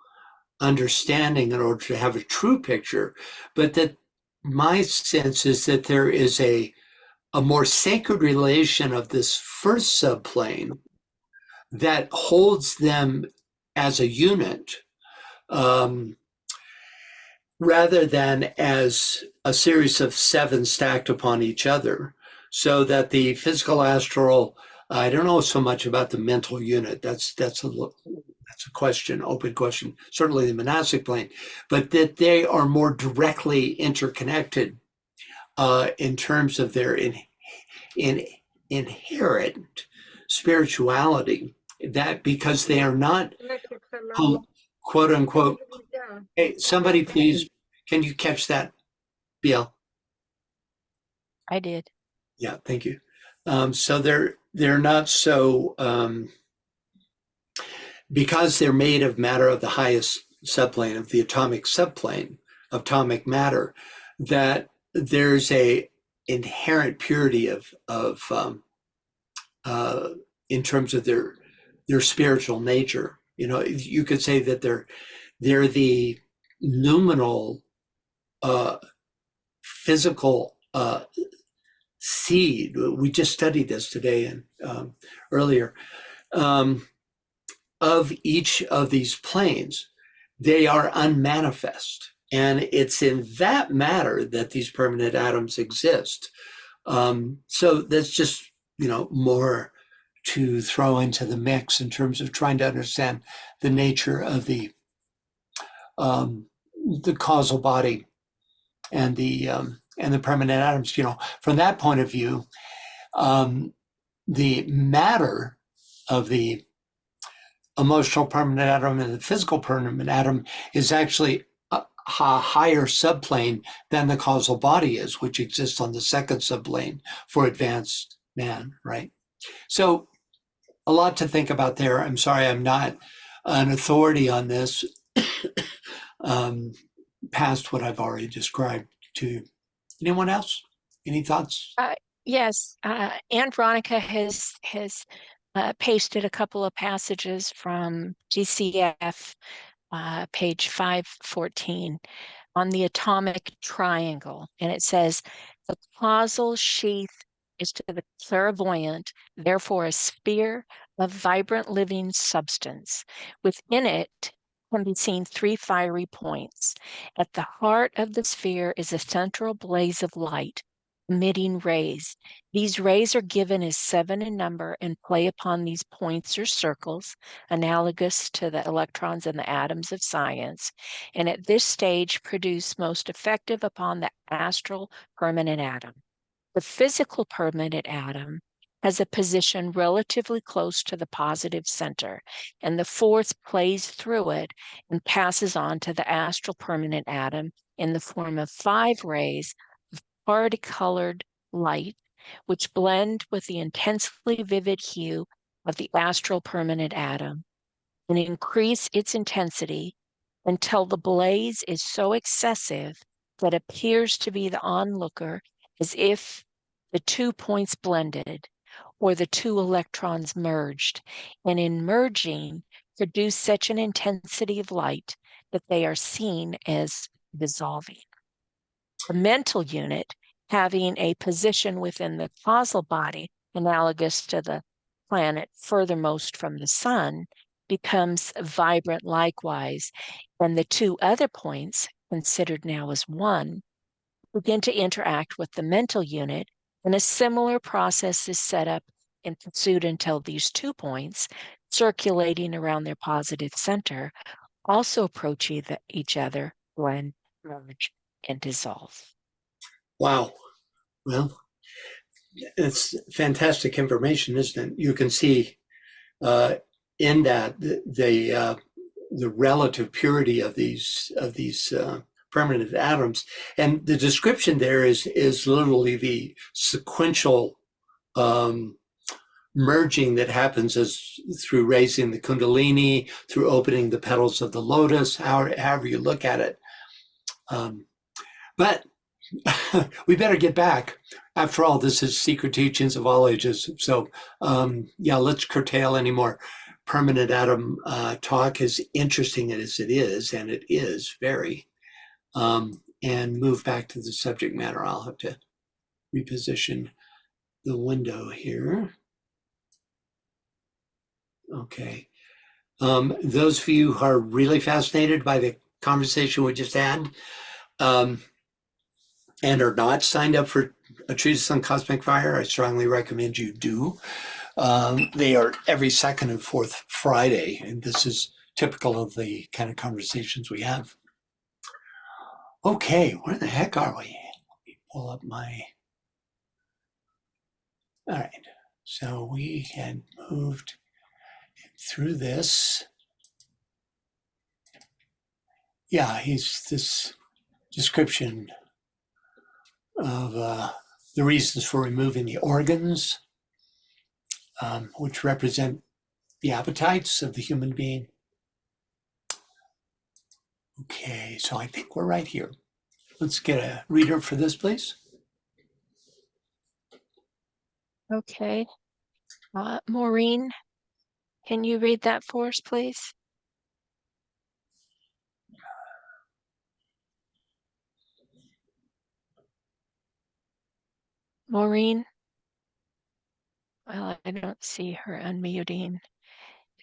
understanding in order to have a true picture. But that my sense is that there is a more sacred relation of this first subplane that holds them as a unit, rather than as a series of seven stacked upon each other. So that the physical astral, I don't know so much about the mental unit. That's a question, open question, certainly the monastic plane, but that they are more directly interconnected in terms of their inherent spirituality, that because they are not quote unquote. Hey, somebody please, can you catch that, BL? I did. Yeah, thank you. So they're not so, because they're made of matter of the highest subplane, of the atomic subplane of atomic matter, that there's a inherent purity of in terms of their spiritual nature. You know, you could say that they're the luminal physical seed. We just studied this today and earlier, of each of these planes. They are unmanifest, and it's in that matter that these permanent atoms exist. So that's just, you know, more to throw into the mix in terms of trying to understand the nature of the causal body and the permanent atoms. You know, from that point of view, the matter of the emotional permanent atom and the physical permanent atom is actually a higher subplane than the causal body is, which exists on the second subplane for advanced man, right? So a lot to think about there. I'm sorry, I'm not an authority on this, past what I've already described to you. Anyone else? Any thoughts? Yes, Anne Veronica has pasted a couple of passages from GCF, page 514, on the atomic triangle. And it says, the causal sheath is to the clairvoyant, therefore a sphere of vibrant living substance. Within it can be seen three fiery points. At the heart of the sphere is a central blaze of light, emitting rays. These rays are given as 7 in number and play upon these points or circles, analogous to the electrons and the atoms of science, and at this stage produce most effective upon the astral permanent atom. The physical permanent atom has a position relatively close to the positive center, and the force plays through it and passes on to the astral permanent atom in the form of 5 rays of party-colored light, which blend with the intensely vivid hue of the astral permanent atom and increase its intensity until the blaze is so excessive that it appears to be the onlooker as if the 2 points blended or the 2 electrons merged, and in merging produce such an intensity of light that they are seen as dissolving. The mental unit, having a position within the causal body analogous to the planet furthermost from the sun, becomes vibrant likewise, and the 2 other points, considered now as one, begin to interact with the mental unit, and a similar process is set up and pursued until these 2 points, circulating around their positive center, also approach each other, blend, merge, and dissolve. Wow. Well, it's fantastic information, isn't it? You can see in that the relative purity of these permanent atoms, and the description there is literally the sequential merging that happens as through raising the kundalini, through opening the petals of the lotus, however you look at it. But we better get back. After all, this is Secret Teachings of All Ages. So yeah, let's curtail any more permanent atom talk, as interesting as it is, and it is very, and move back to the subject matter. I'll have to reposition the window here. Okay. Those of you who are really fascinated by the conversation we just had, and are not signed up for A Treatise on Cosmic Fire, I strongly recommend you do. They are every second and fourth Friday, and this is typical of the kind of conversations we have. Okay, where the heck are we? Let me pull up my... All right, so we had moved through this. Yeah, he's this description of the reasons for removing the organs, which represent the appetites of the human being. Okay, so I think we're right here. Let's get a reader for this, please. Okay. Maureen, can you read that for us, please? Maureen? Well, I don't see her unmuting.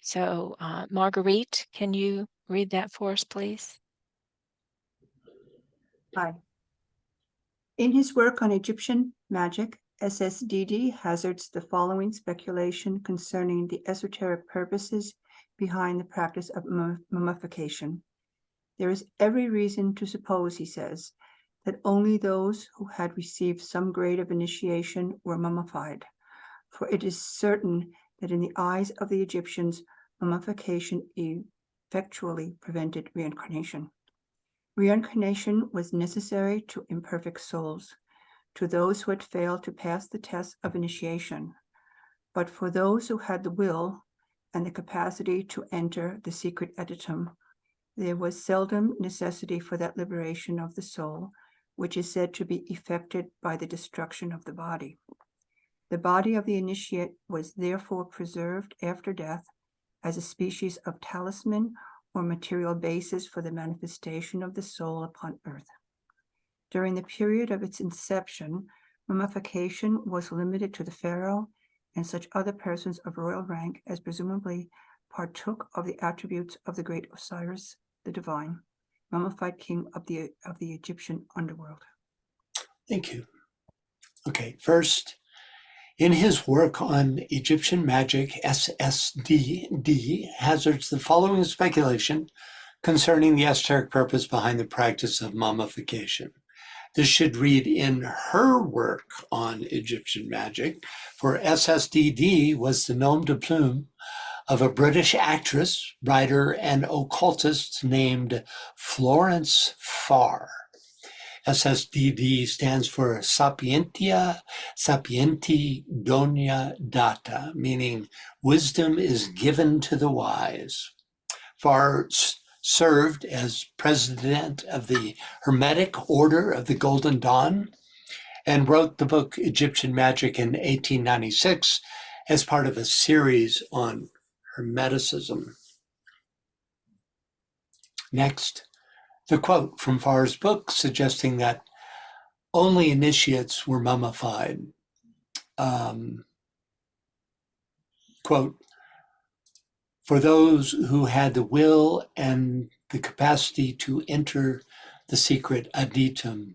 So, Marguerite, can you read that for us, please? Hi. In his work on Egyptian magic, SSDD hazards the following speculation concerning the esoteric purposes behind the practice of mummification. There is every reason to suppose, he says, that only those who had received some grade of initiation were mummified, for it is certain that in the eyes of the Egyptians, mummification effectually prevented reincarnation. Reincarnation was necessary to imperfect souls, to those who had failed to pass the test of initiation. But for those who had the will and the capacity to enter the secret editum, there was seldom necessity for that liberation of the soul, which is said to be effected by the destruction of the body. The body of the initiate was therefore preserved after death as a species of talisman or material basis for the manifestation of the soul upon earth. During the period of its inception, mummification was limited to the pharaoh and such other persons of royal rank as presumably partook of the attributes of the great Osiris, the divine, mummified king of the Egyptian underworld. Thank you. Okay, first, in his work on Egyptian magic, SSDD hazards the following speculation concerning the esoteric purpose behind the practice of mummification. This should read in her work on Egyptian magic, for SSDD was the nom de plume of a British actress, writer, and occultist named Florence Farr. SSDD stands for Sapientia Sapienti Dona Data, meaning wisdom is given to the wise. Farr served as president of the Hermetic Order of the Golden Dawn and wrote the book Egyptian Magic in 1896 as part of a series on Hermeticism. Next, the quote from Farr's book suggesting that only initiates were mummified. Quote, for those who had the will and the capacity to enter the secret aditum.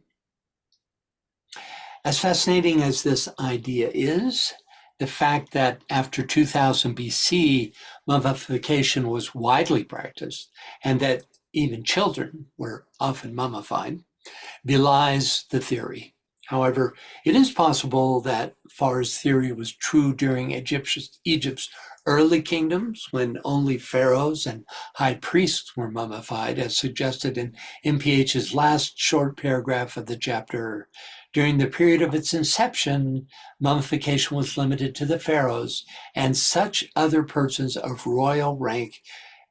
As fascinating as this idea is, the fact that after 2000 BC, mummification was widely practiced and that even children were often mummified belies the theory. However, it is possible that Farr's theory was true during Egypt's early kingdoms when only pharaohs and high priests were mummified, as suggested in MPH's last short paragraph of the chapter. During the period of its inception, mummification was limited to the pharaohs and such other persons of royal rank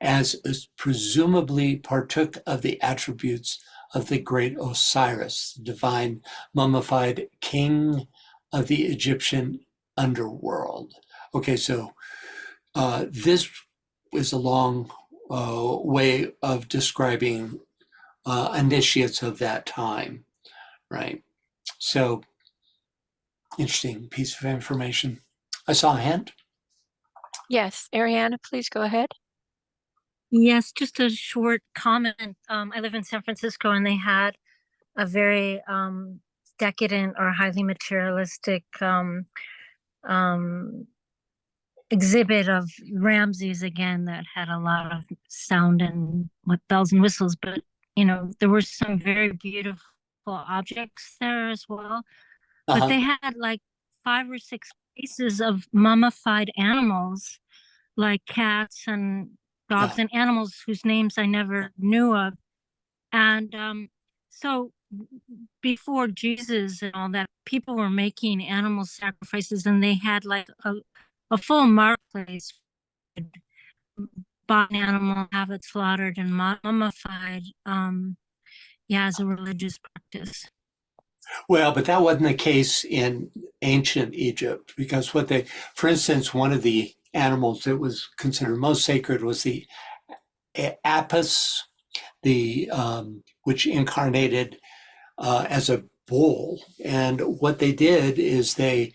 as presumably partook of the attributes of the great Osiris, the divine mummified king of the Egyptian underworld. Okay, so this is a long way of describing initiates of that time, right? So, interesting piece of information. I saw a hand. Yes, Ariana, please go ahead. Yes, just a short comment. I live in San Francisco, and they had a very decadent or highly materialistic exhibit of Ramses again that had a lot of sound and with bells and whistles, but there were some very beautiful objects there as well. But they had like 5 or 6 pieces of mummified animals, like cats and dogs and animals whose names I never knew of. And so before Jesus and all that, people were making animal sacrifices, and they had like a full marketplace. Buy an animal, have it slaughtered and mummified, as a religious practice. Well, but that wasn't the case in ancient Egypt, because for instance, one of the animals that was considered most sacred was the apis, which incarnated as a bull. And what they did is they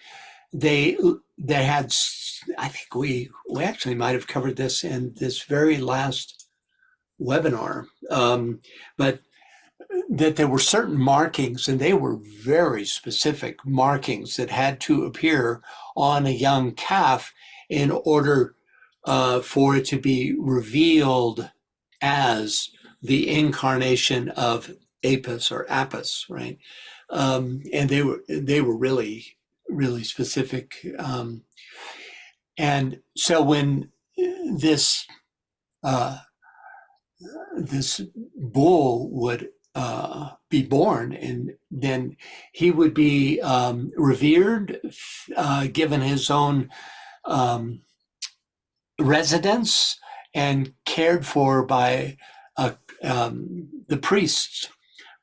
had, I think we actually might have covered this in this very last webinar, but that there were certain markings, and they were very specific markings that had to appear on a young calf in order for it to be revealed as the incarnation of Apis or Apis, right? And they were really, really specific. And so when this bull would be born, and then he would be revered, given his own residence, and cared for by the priests,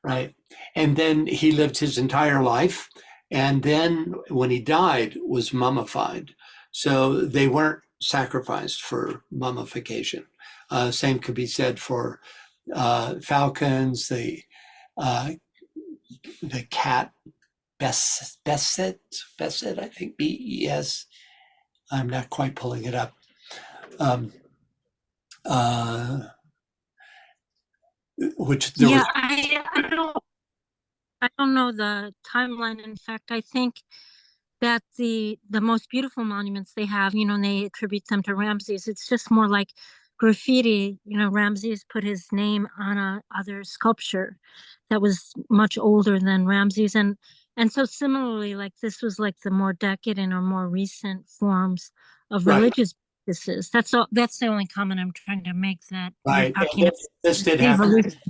right? And then he lived his entire life, and then when he died, was mummified. So they weren't sacrificed for mummification. Same could be said for falcons, the cat Besset, I think BES. I'm not quite pulling it up. Which there was. I don't know the timeline. In fact, I think that the most beautiful monuments they have, and they attribute them to Ramses. It's just more like graffiti, Ramses put his name on a other sculpture that was much older than Ramses. And so similarly, like this was like the more decadent or more recent forms of Right. religious practices. That's the only comment I'm trying to make, that we're Right. And talking this about did happen. evolution.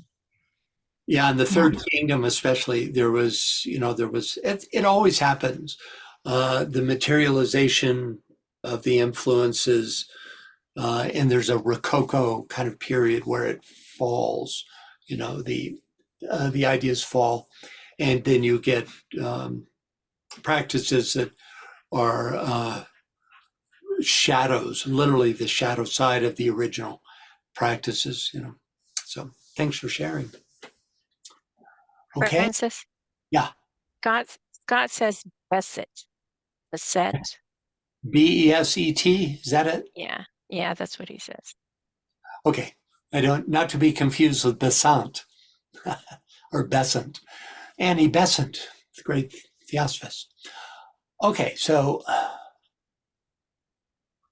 Yeah, in the Yeah. Third Kingdom, especially, there was, it always happens. The materialization of the influences, and there's a Rococo kind of period where it falls, the ideas fall, and then you get practices that are shadows, literally the shadow side of the original practices, So thanks for sharing. Okay. Francis? Yeah. Scott says Beset. Beset. Beset, is that it? Yeah, that's what he says. Okay. Not to be confused with Besant or Besant. Annie Besant, the great theosophist. Okay, so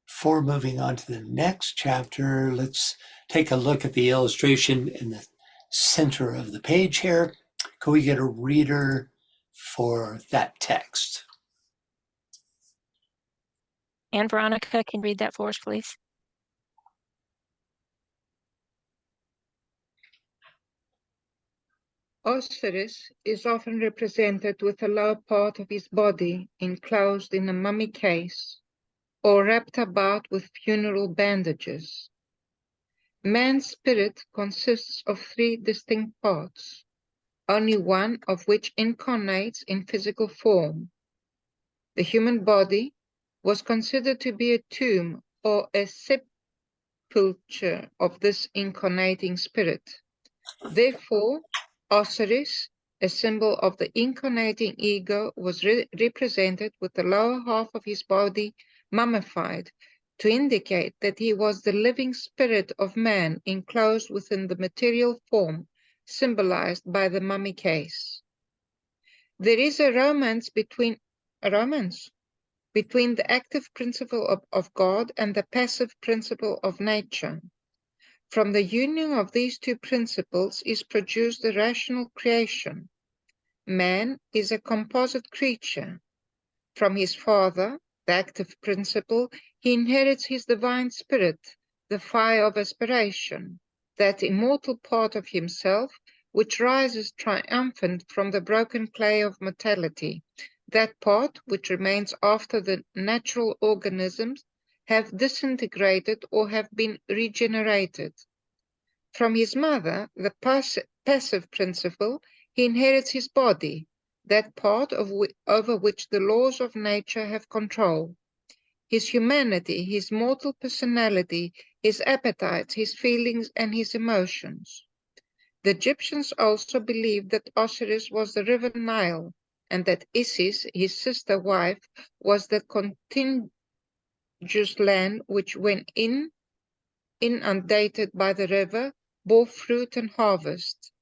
before moving on to the next chapter, let's take a look at the illustration in the center of the page here. Can we get a reader for that text? And Veronica, can you read that for us, please? Osiris is often represented with the lower part of his body enclosed in a mummy case or wrapped about with funeral bandages. Man's spirit consists of three distinct parts, only one of which incarnates in physical form. The human body was considered to be a tomb or a sepulchre of this incarnating spirit. Therefore, Osiris, a symbol of the incarnating ego, was represented with the lower half of his body mummified to indicate that he was the living spirit of man enclosed within the material form symbolized by the mummy case. There is a romance between the active principle of God and the passive principle of nature. From the union of these two principles is produced the rational creation. Man is a composite creature. From his father, the active principle, he inherits his divine spirit, the fire of aspiration, that immortal part of himself which rises triumphant from the broken clay of mortality, that part which remains after the natural organisms have disintegrated or have been regenerated. From his mother, the passive principle, he inherits his body, that part over which the laws of nature have control. His humanity, his mortal personality, his appetites, his feelings, and his emotions. The Egyptians also believed that Osiris was the river Nile, and that Isis, his sister wife, was the contiguous land which, when inundated by the river, bore fruit and harvest.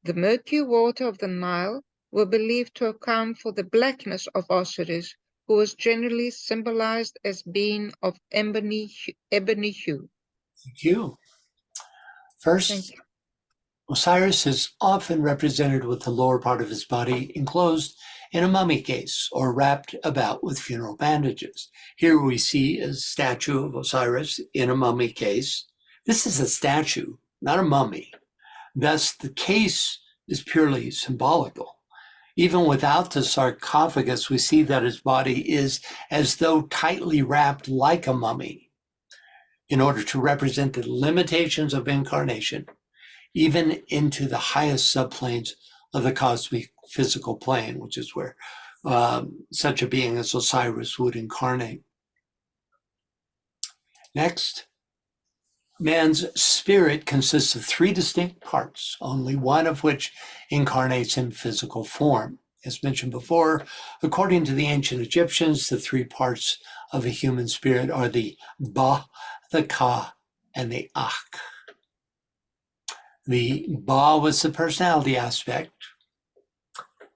The murky water of the Nile were believed to account for the blackness of Osiris, who was generally symbolized as being of ebony hue. Thank you. First, Osiris is often represented with the lower part of his body enclosed in a mummy case or wrapped about with funeral bandages. Here we see a statue of Osiris in a mummy case. This is a statue, not a mummy. Thus, the case is purely symbolical. Even without the sarcophagus, we see that his body is as though tightly wrapped like a mummy in order to represent the limitations of incarnation, even into the highest subplanes of the cosmic physical plane, which is where such a being as Osiris would incarnate. Next, man's spirit consists of three distinct parts, only one of which incarnates in physical form. As mentioned before, according to the ancient Egyptians, the three parts of a human spirit are the Ba, the Ka, and the Akh. The Ba was the personality aspect,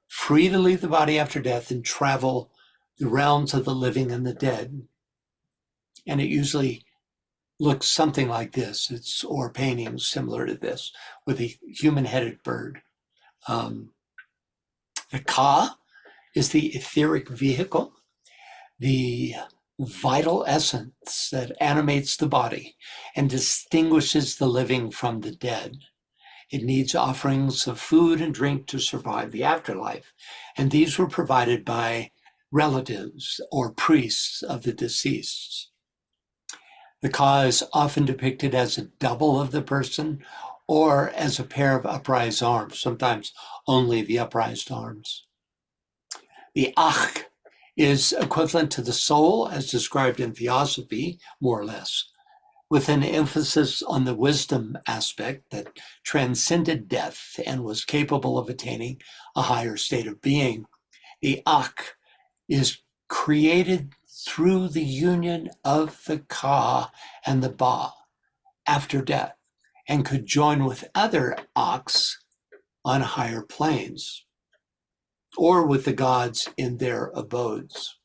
free to leave the body after death and travel the realms of the living and the dead. And it usually looks something like this. Or paintings similar to this with a human-headed bird. The Ka is the etheric vehicle, the vital essence that animates the body and distinguishes the living from the dead. It needs offerings of food and drink to survive the afterlife, and these were provided by relatives or priests of the deceased. The Ka is often depicted as a double of the person or as a pair of upraised arms, sometimes only the upraised arms. The Ach is equivalent to the soul as described in Theosophy, more or less, with an emphasis on the wisdom aspect that transcended death and was capable of attaining a higher state of being. The Ak is created through the union of the Ka and the Ba after death and could join with other Aks on higher planes or with the gods in their abodes.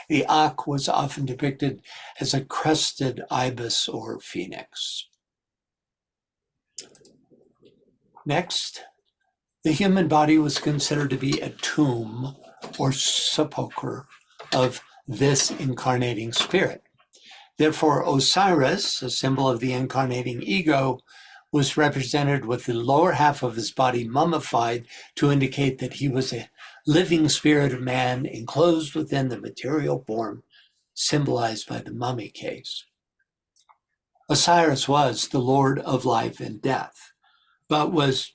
The Ak was often depicted as a crested ibis or phoenix. Next, the human body was considered to be a tomb or sepulcher of this incarnating spirit. Therefore, Osiris, a symbol of the incarnating ego, was represented with the lower half of his body mummified to indicate that he was a living spirit of man enclosed within the material form symbolized by the mummy case. Osiris was the Lord of life and death, but was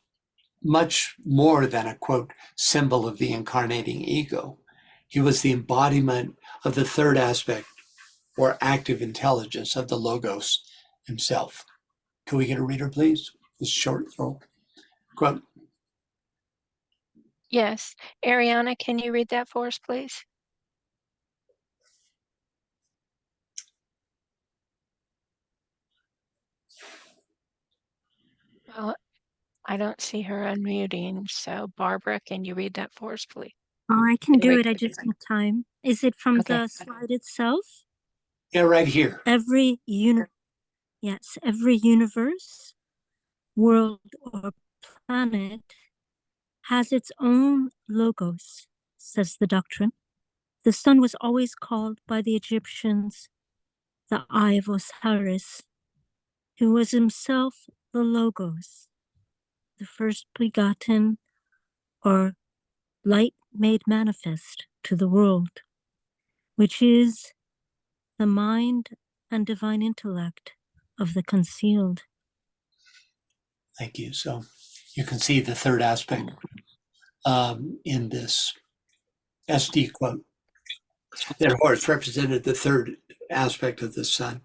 much more than a, quote, symbol of the incarnating ego. He was the embodiment of the third aspect or active intelligence of the Logos himself. Can we get a reader, please? This short throw. Quote. Yes. Ariana, can you read that for us, please? Well, I don't see her unmuting. So Barbara, can you read that for us, please? Oh, I can do Anyway, it. I just need time. Is it from okay. the slide itself? Yeah, right here. Every universe, world, or planet has its own logos, says the doctrine. The sun was always called by the Egyptians the Eye of Osiris, who was himself the Logos, the first begotten or light made manifest to the world, which is the mind and divine intellect of the concealed. Thank you. So you can see the third aspect in this SD quote. Therefore, it's represented the third aspect of the sun.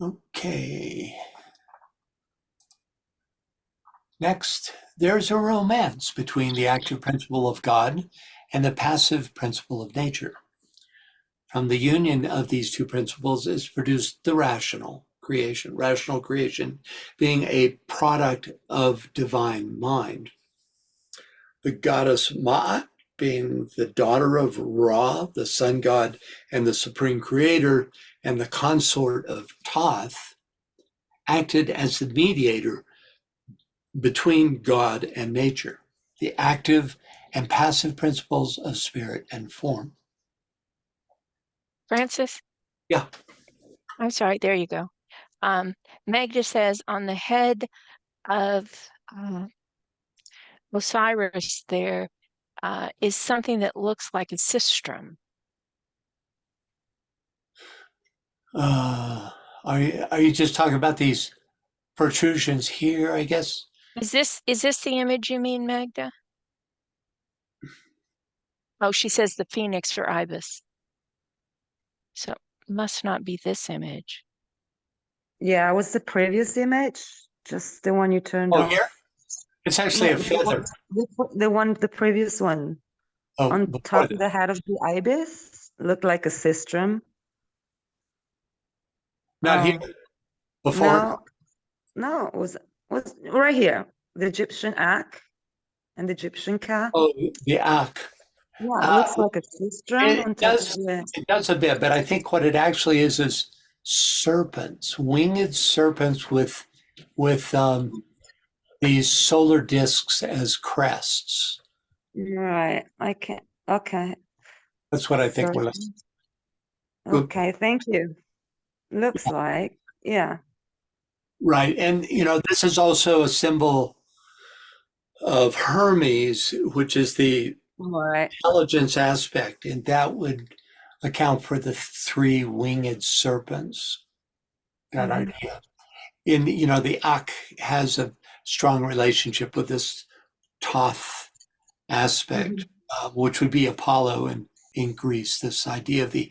Okay. Next, there's a romance between the active principle of God and the passive principle of nature. From the union of these two principles is produced the rational creation being a product of divine mind. The goddess Ma'at, being the daughter of Ra, the sun god and the supreme creator, and the consort of Thoth, acted as the mediator between God and nature, the active and passive principles of spirit and form. Francis? Yeah. I'm sorry, there you go. Magda says on the head of Osiris there is something that looks like a sistrum. Are you just talking about these protrusions here, I guess? Is this the image you mean, Magda? Oh, she says the phoenix for ibis. So it must not be this image. Yeah, what's the previous image? Just the one you turned Oh, off. here? It's actually No, a feather. the previous one. Oh, On before top of that. the head of the ibis looked like a sistrum. Not here. Before. No, it was right here. The Egyptian Ak and the Egyptian Ka. Oh, the Ak. Yeah, it looks like a sistrum on It top of does. the. It does a bit, but I think what it actually is serpents, winged serpents with these solar discs as crests. Right. I can. Okay. That's what I think we're Serpent. looking. Okay. Thank you. Looks like. Yeah. Right, and this is also a symbol of Hermes, which is the Right. intelligence aspect, and that would account for the three winged serpents. That Mhm. idea. The Ak has a strong relationship with this Thoth aspect, Mhm. which would be Apollo in Greece. This idea of the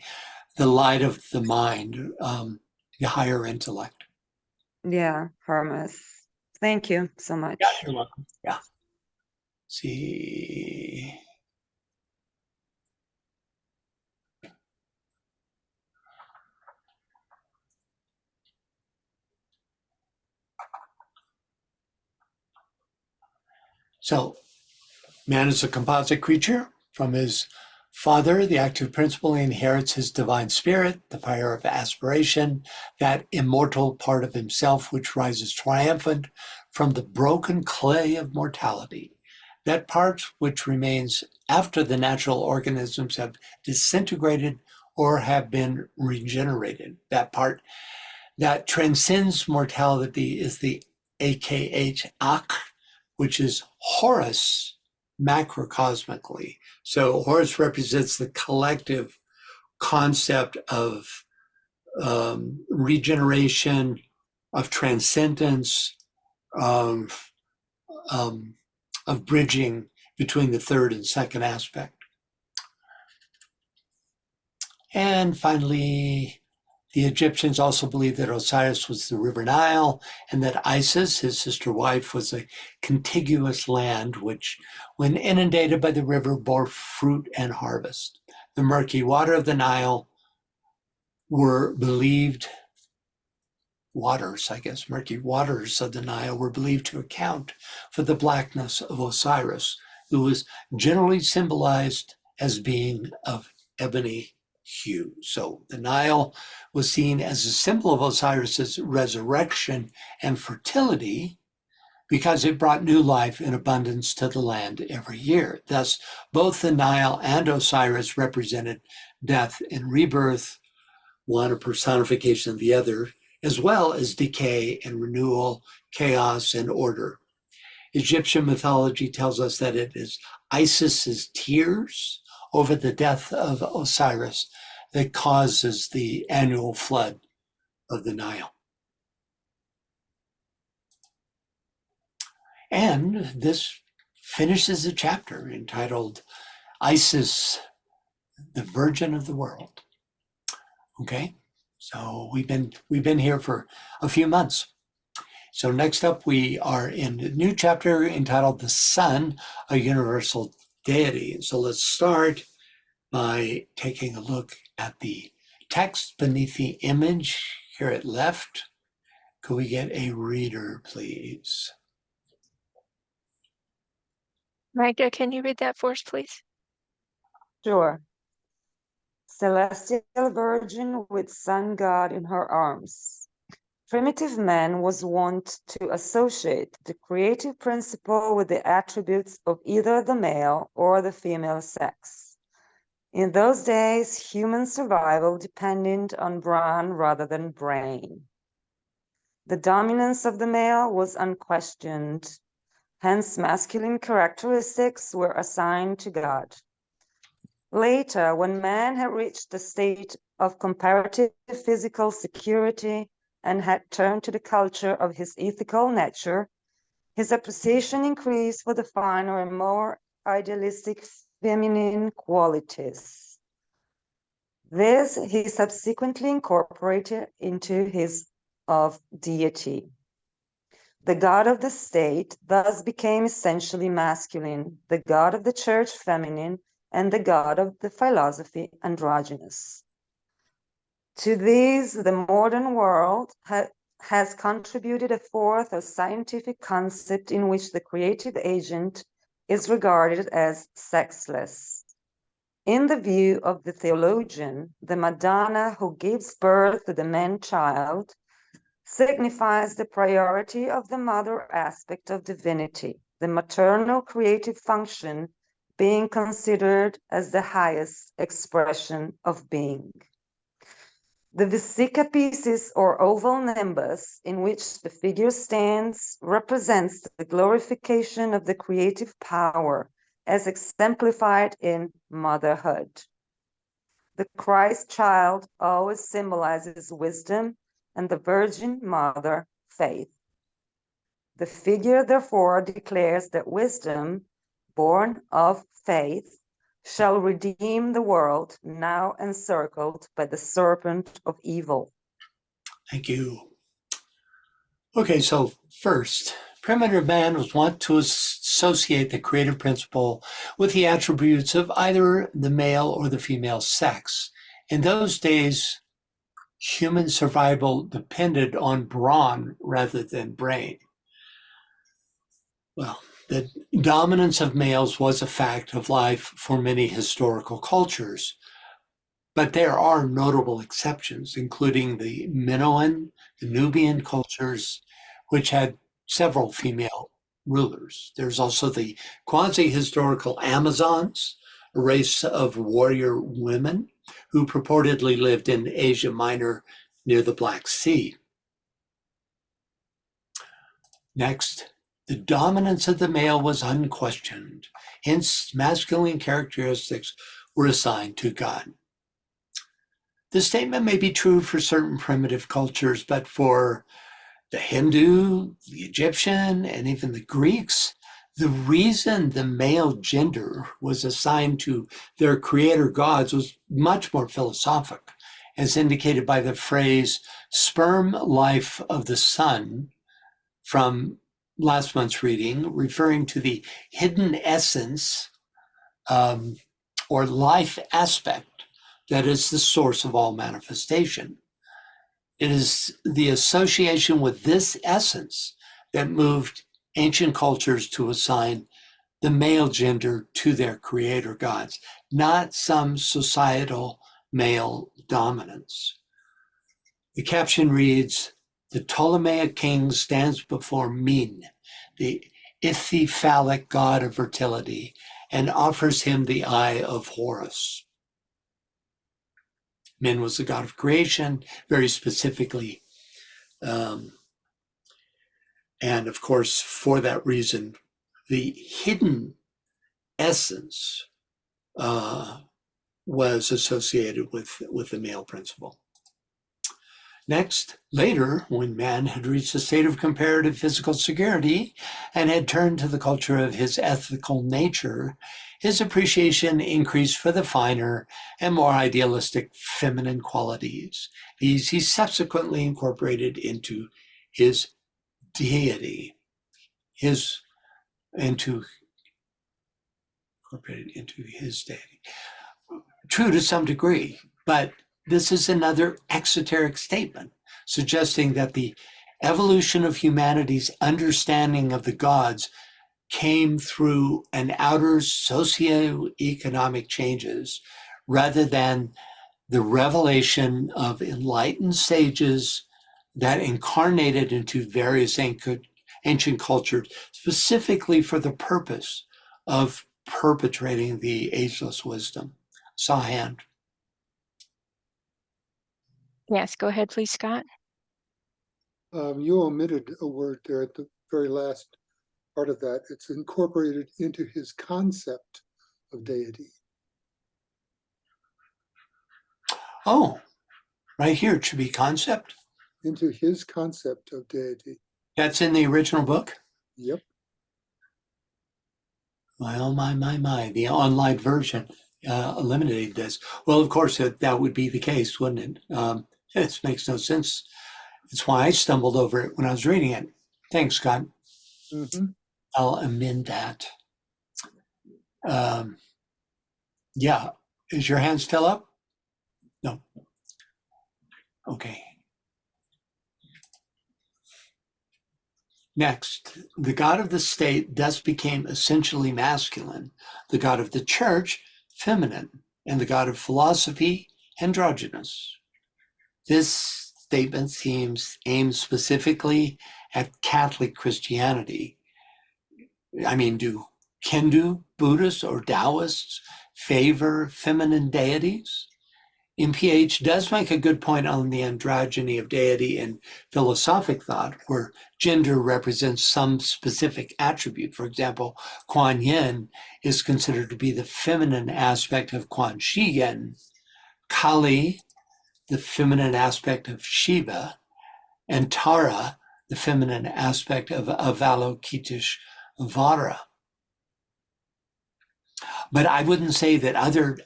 light of the mind, the higher intellect. Yeah. Hermes. Thank you so Yeah, much. you're welcome. Yeah. See. So, man is a composite creature. From his father, the active principle, he inherits his divine spirit, the fire of aspiration, that immortal part of himself which rises triumphant from the broken clay of mortality. That part which remains after the natural organisms have disintegrated or have been regenerated. That part that transcends mortality is the AKH, Ak, which is Horus macrocosmically. So Horus represents the collective concept of regeneration, of transcendence, of um, of bridging between the third and second aspect. And finally, the Egyptians also believed that Osiris was the river Nile and that Isis, his sister wife, was a contiguous land which, when inundated by the river, bore fruit and harvest. The murky water of the Nile were believed, murky waters of the Nile were believed to account for the blackness of Osiris, who was generally symbolized as being of ebony hue. So the Nile was seen as a symbol of Osiris's resurrection and fertility because it brought new life and abundance to the land every year. Thus, both the Nile and Osiris represented death and rebirth, one a personification of the other, as well as decay and renewal, chaos and order. Egyptian mythology tells us that it is Isis's tears over the death of Osiris that causes the annual flood of the Nile. And this finishes a chapter entitled Isis, the Virgin of the World. Okay, so we've been here for a few months. So next up, we are in a new chapter entitled "The Sun, a Universal Deity." So let's start by taking a look at the text beneath the image here at left. Could we get a reader, please? Magda, can you read that for us, please? Sure. Celestial Virgin with Sun God in her arms. Primitive man was wont to associate the creative principle with the attributes of either the male or the female sex. In those days, human survival depended on brawn rather than brain. The dominance of the male was unquestioned, hence masculine characteristics were assigned to God. Later, when man had reached the state of comparative physical security and had turned to the culture of his ethical nature, his appreciation increased for the finer and more idealistic feminine qualities. This he subsequently incorporated into his of deity. The god of the state thus became essentially masculine, the god of the church feminine, and the god of the philosophy androgynous. To these, the modern world has contributed a fourth, a scientific concept in which the creative agent is regarded as sexless. In the view of the theologian, the Madonna who gives birth to the man-child signifies the priority of the mother aspect of divinity, the maternal creative function being considered as the highest expression of being. The vesica piscis, or oval nimbus, in which the figure stands, represents the glorification of the creative power as exemplified in motherhood. The Christ child always symbolizes wisdom, and the Virgin Mother, faith. The figure therefore declares that wisdom, born of faith, shall redeem the world now encircled by the serpent of evil. Thank you. Okay, so first, primitive man was wont to associate the creative principle with the attributes of either the male or the female sex. In those days, human survival depended on brawn rather than brain. Well, the dominance of males was a fact of life for many historical cultures, but there are notable exceptions, including the Minoan, the Nubian cultures, which had several female rulers. There's also the quasi-historical Amazons, a race of warrior women who purportedly lived in Asia Minor near the Black Sea. Next, the dominance of the male was unquestioned, hence masculine characteristics were assigned to God. The statement may be true for certain primitive cultures, but for the Hindu, the Egyptian, and even the Greeks, the reason the male gender was assigned to their creator gods was much more philosophic, as indicated by the phrase sperm life of the sun from last month's reading, referring to the hidden essence or life aspect that is the source of all manifestation. It is the association with this essence that moved ancient cultures to assign the male gender to their creator gods, not some societal male dominance. The caption reads, "The Ptolemaic king stands before Min, the ithyphallic god of fertility, and offers him the eye of Horus." Min was the god of creation, very specifically. And of course, for that reason, the hidden essence was associated with the male principle. Next, later, when man had reached a state of comparative physical security and had turned to the culture of his ethical nature, his appreciation increased for the finer and more idealistic feminine qualities. These he subsequently incorporated into his deity, incorporated into his deity. True to some degree, but this is another exoteric statement suggesting that the evolution of humanity's understanding of the gods came through an outer socioeconomic changes rather than the revelation of enlightened sages that incarnated into various ancient cultures specifically for the purpose of perpetrating the ageless wisdom. Saw a hand. Yes, go ahead, please, Scott. You omitted a word there at the very last part of that. It's incorporated into his concept of deity. Oh, right here, it should be concept. Into his concept of deity. That's in the original book? Yep. Well, my. The online version eliminated this. Well, of course, that would be the case, wouldn't it? This makes no sense. That's why I stumbled over it when I was reading it. Thanks, Scott. Mm-hmm. I'll amend that. Yeah. Is your hand still up? No. Okay. Next, the god of the state thus became essentially masculine, the god of the church, feminine, and the god of philosophy, androgynous. This statement aims specifically at Catholic Christianity. I mean, do Hindu, Buddhists, or Taoists favor feminine deities? MPH does make a good point on the androgyny of deity in philosophic thought, where gender represents some specific attribute. For example, Kuan Yin is considered to be the feminine aspect of Quan Shi Yin, Kali, the feminine aspect of Shiva, and Tara, the feminine aspect of Avalokiteshvara. But I wouldn't say that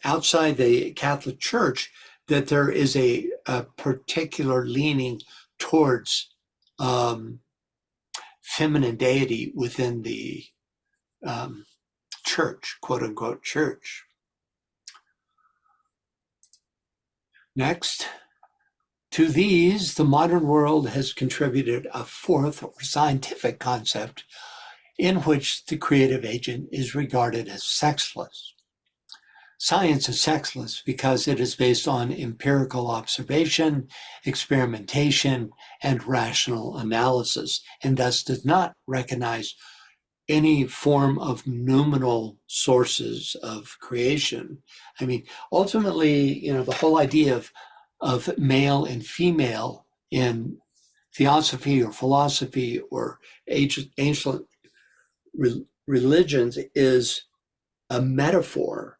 outside the Catholic Church, that there is a particular leaning towards feminine deity within the church, quote unquote, church. Next, to these, the modern world has contributed a fourth or scientific concept in which the creative agent is regarded as sexless. Science is sexless because it is based on empirical observation, experimentation, and rational analysis, and thus does not recognize any form of noumenal sources of creation. I mean, ultimately, the whole idea of male and female in theosophy or philosophy or ancient religions is a metaphor.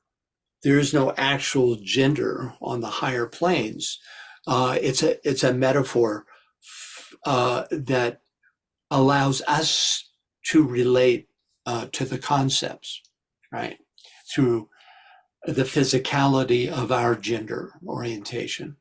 There is no actual gender on the higher planes. It's a metaphor that allows us to relate to the concepts, right? Through the physicality of our gender orientation.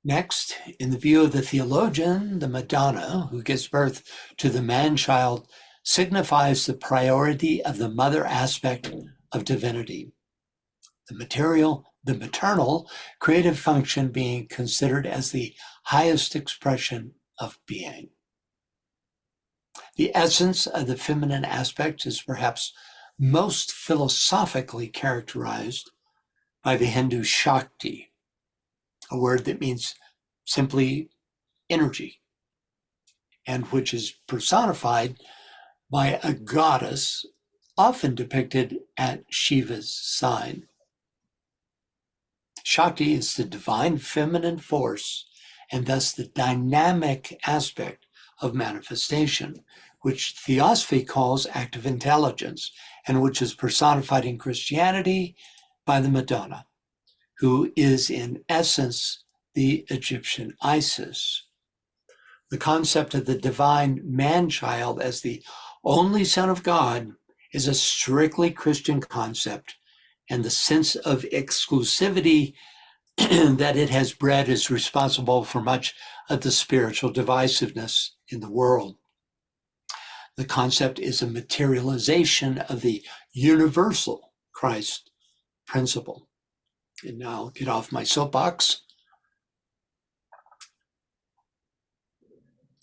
Next, in the view of the theologian, the Madonna, who gives birth to the man-child, signifies the priority of the mother aspect of divinity. The maternal creative function being considered as the highest expression of being. The essence of the feminine aspect is perhaps most philosophically characterized by the Hindu Shakti, a word that means simply energy, and which is personified by a goddess often depicted at Shiva's sign. Shakti is the divine feminine force and thus the dynamic aspect of manifestation, which Theosophy calls active intelligence, and which is personified in Christianity by the Madonna, who is in essence the Egyptian Isis. The concept of the divine man-child as the only Son of God is a strictly Christian concept, and the sense of exclusivity that it has bred is responsible for much of the spiritual divisiveness in the world. The concept is a materialization of the universal Christ principle. And now I'll get off my soapbox.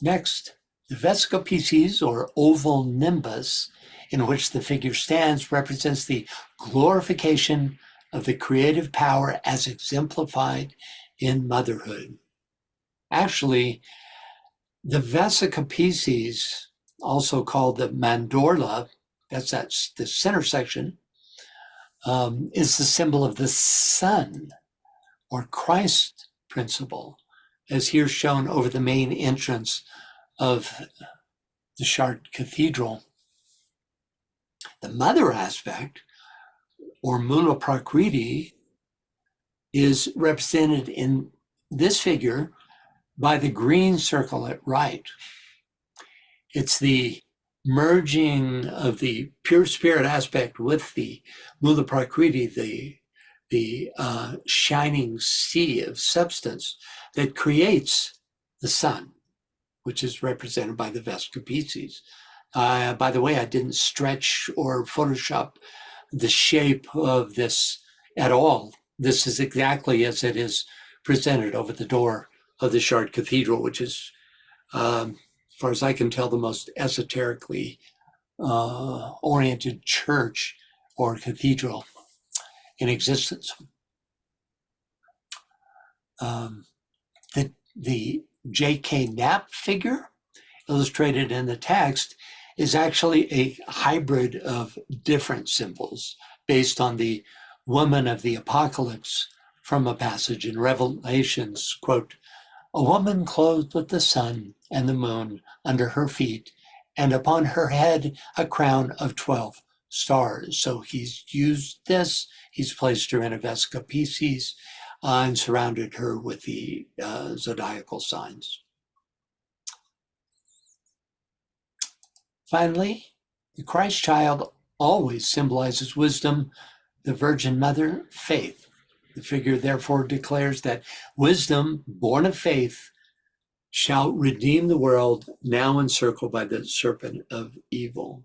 Next, the Vesica Piscis, or oval nimbus, in which the figure stands, represents the glorification of the creative power as exemplified in motherhood. Actually, the Vesica Piscis, also called the mandorla, that's the center section, is the symbol of the sun, or Christ principle, as here shown over the main entrance of the Chartres Cathedral. The mother aspect, or Mula Prakriti, is represented in this figure by the green circle at right. It's the merging of the pure spirit aspect with the Mula Prakriti, the shining sea of substance that creates the sun, which is represented by the Vesica Piscis. By the way, I didn't stretch or Photoshop the shape of this at all. This is exactly as it is presented over the door of the Chartres Cathedral, which is, as far as I can tell, the most esoterically oriented church or cathedral in existence. The J.K. Knapp figure illustrated in the text is actually a hybrid of different symbols based on the woman of the apocalypse from a passage in Revelations, quote, "A woman clothed with the sun and the moon under her feet, and upon her head a crown of 12 stars." So he's used this, he's placed her in a Vesica Piscis and surrounded her with the zodiacal signs. Finally, the Christ child always symbolizes wisdom, the Virgin Mother, faith. The figure therefore declares that wisdom, born of faith, shall redeem the world now encircled by the serpent of evil.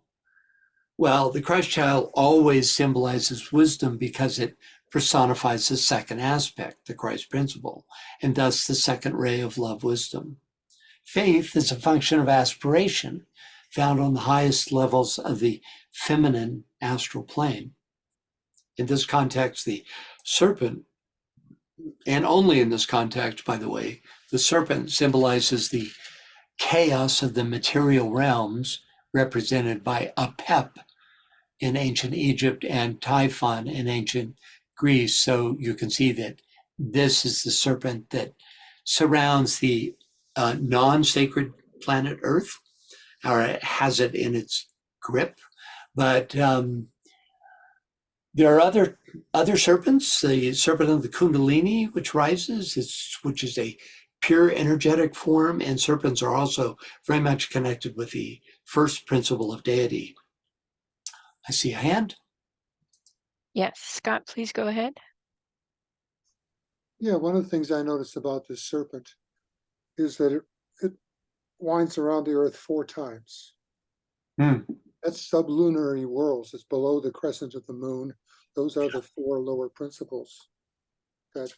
Well, the Christ child always symbolizes wisdom because it personifies the second aspect, the Christ principle, and thus the second ray of love wisdom. Faith is a function of aspiration found on the highest levels of the feminine astral plane. In this context, the serpent, and only in this context, by the way, the serpent symbolizes the chaos of the material realms represented by Apep in ancient Egypt and Typhon in ancient Greece. So you can see that this is the serpent that surrounds the non-sacred planet Earth, or has it in its grip. But there are other serpents, the serpent of the Kundalini, which rises, which is a pure energetic form, and serpents are also very much connected with the first principle of deity. I see a hand. Yes, Scott, please go ahead. Yeah, one of the things I noticed about this serpent is that it winds around the earth 4 times. That's sublunary worlds. It's below the crescent of the moon. Those are the 4 lower principles that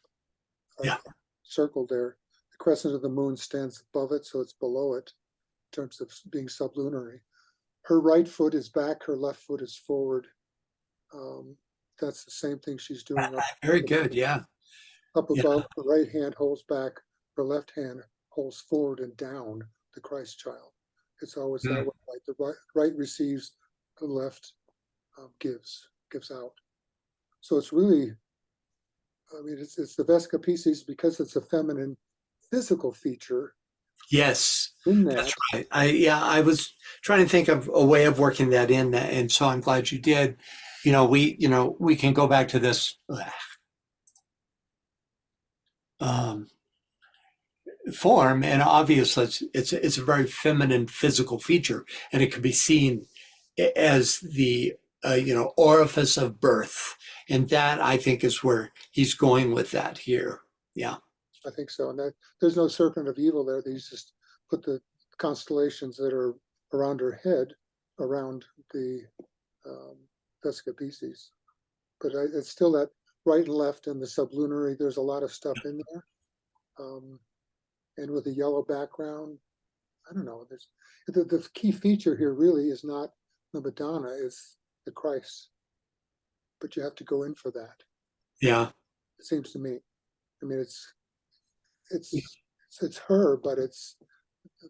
are circled there. The crescent of the moon stands above it, so it's below it in terms of being sublunary. Her right foot is back, her left foot is forward. That's the same thing she's doing. Very good, yeah. Up above, her right hand holds back, her left hand holds forward and down the Christ child. It's always that way. Like the right receives, the left gives out. So it's really, I mean, it's the Vesica Piscis because it's a feminine physical feature. Yes, in that. that's right. I was trying to think of a way of working that in, and so I'm glad you did. We can go back to this form, and obviously it's a very feminine physical feature, and it can be seen as the orifice of birth, and that I think is where he's going with that here. Yeah, I think so. And that there's no serpent of evil there. He's just put the constellations that are around her head around the Vesica Piscis. But it's still that right and left and the sublunary. There's a lot of stuff in there. And with a yellow background, I don't know. There's the key feature here really is not the Madonna, it's the Christ. But you have to go in for that. Yeah. It seems to me. I mean, it's her, but it's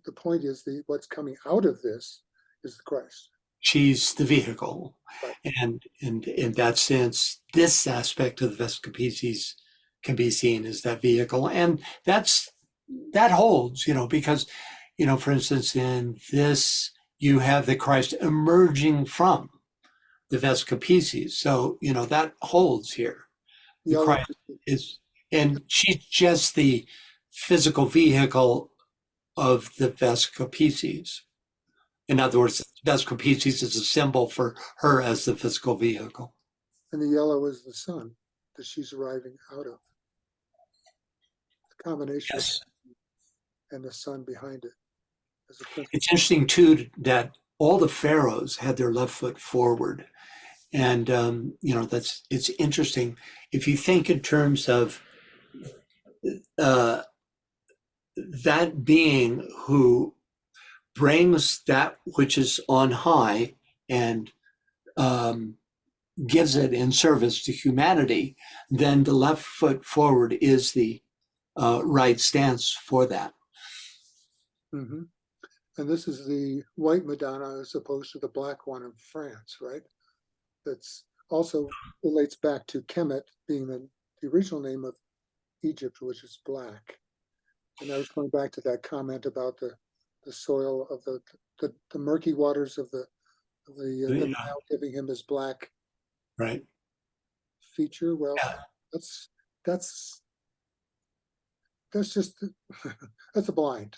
the point is what's coming out of this is the Christ. She's the vehicle, right. And in that sense, this aspect of the Vesica Piscis can be seen as that vehicle, and that holds, because, for instance, in this you have the Christ emerging from the Vesica Piscis, so that holds here. The Christ is, and she's just the physical vehicle of the Vesica Piscis. In other words, Vesica Piscis is a symbol for her as the physical vehicle. And the yellow is the sun that she's arriving out of. The combination of and the sun behind it. It's interesting too that all the pharaohs had their left foot forward, and it's interesting if you think in terms of that being who brings that which is on high and gives it in service to humanity, then the left foot forward is the right stance for that. Mm-hmm. And this is the white Madonna as opposed to the black one in France, right? That's also relates back to Kemet being the original name of Egypt, which is black. And I was going back to that comment about the soil of the murky waters of the Nile giving him his black right feature. Well, that's just that's a blind.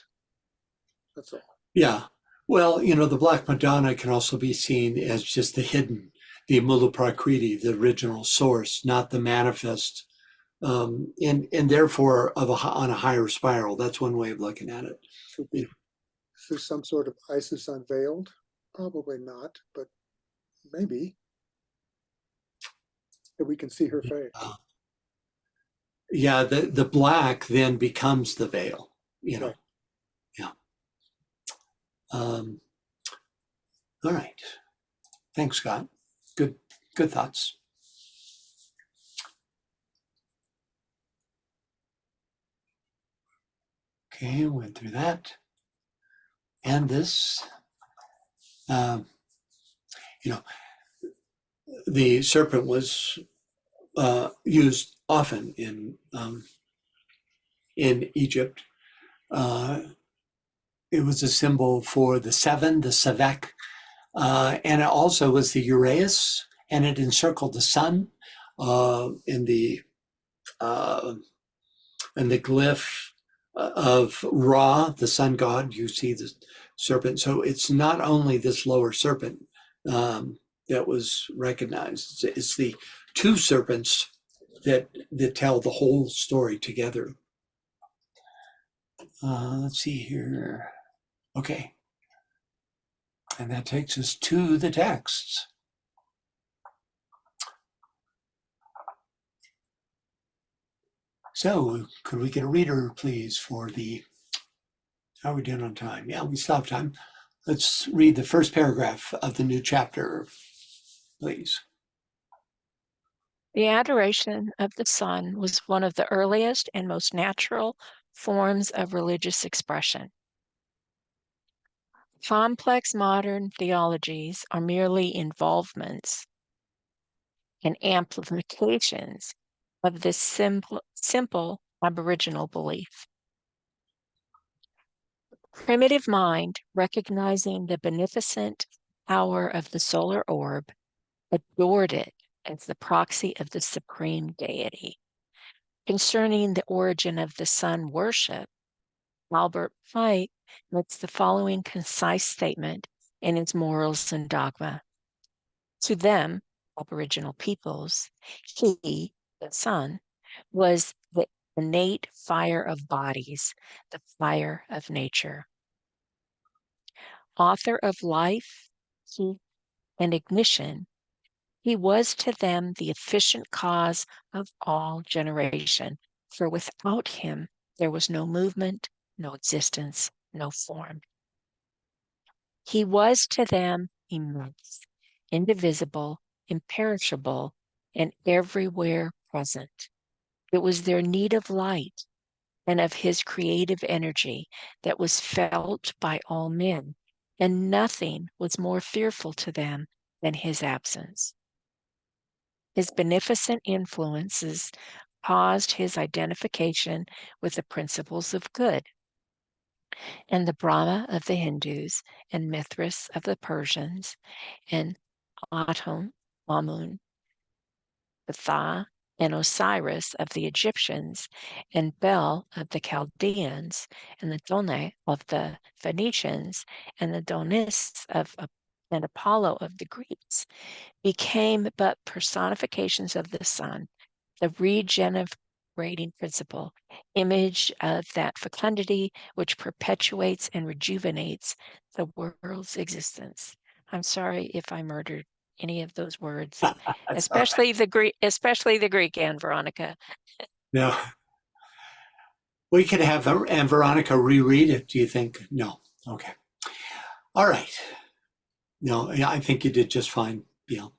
That's all. Yeah. Well, the Black Madonna can also be seen as just the hidden, the Mula Prakriti, the original source, not the manifest, and therefore on a higher spiral. That's one way of looking at it. Is there some sort of Isis unveiled? Probably not, but maybe that we can see her face. Yeah, the black then becomes the veil. Right. Yeah. All right. Thanks, Scott. Good thoughts. Okay, went through that. And this, the serpent was used often in Egypt. It was a symbol for the seven, the Savek, and it also was the Uraeus, and it encircled the sun in the glyph of Ra, the sun god. You see the serpent. So it's not only this lower serpent that was recognized. It's the two serpents that tell the whole story together. Let's see here. Okay. And that takes us to the texts. So could we get a reader, please, for how are we doing on time? Yeah, we still have time. Let's read the first paragraph of the new chapter, please. The adoration of the sun was one of the earliest and most natural forms of religious expression. Complex modern theologies are merely involvements and amplifications of this simple Aboriginal belief. Primitive mind, recognizing the beneficent power of the solar orb, adored it as the proxy of the supreme deity. Concerning the origin of the sun worship, Albert Pike makes the following concise statement in his Morals and Dogma. To them, Aboriginal peoples, he, the sun, was the innate fire of bodies, the fire of nature. Author of life, heat, and ignition, he was to them the efficient cause of all generation, for without him there was no movement, no existence, no form. He was to them immense, indivisible, imperishable, and everywhere present. It was their need of light and of his creative energy that was felt by all men, and nothing was more fearful to them than his absence. His beneficent influences caused his identification with the principles of good, and the Brahma of the Hindus, and Mithras of the Persians, and Atum, Amun, Ptah, and Osiris of the Egyptians, and Bel of the Chaldeans, and the Done of the Phoenicians, and the Donis and Apollo of the Greeks, became but personifications of the sun, the regenerating principle, image of that fecundity which perpetuates and rejuvenates the world's existence. I'm sorry if I murdered any of those words, especially the Greek, and Veronica. No. We could have and Veronica reread it, do you think? No. Okay. All right. No, I think you did just fine, Bill.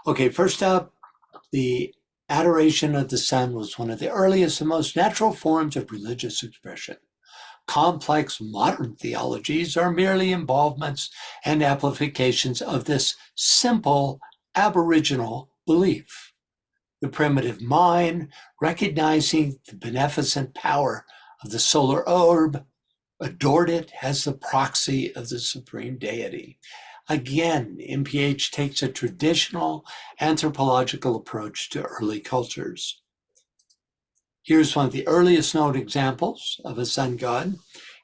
Okay, first up, the adoration of the sun was one of the earliest and most natural forms of religious expression. Complex modern theologies are merely involvements and amplifications of this simple aboriginal belief. The primitive mind, recognizing the beneficent power of the solar orb, adored it as the proxy of the supreme deity. Again, MPH takes a traditional anthropological approach to early cultures. Here's one of the earliest known examples of a sun god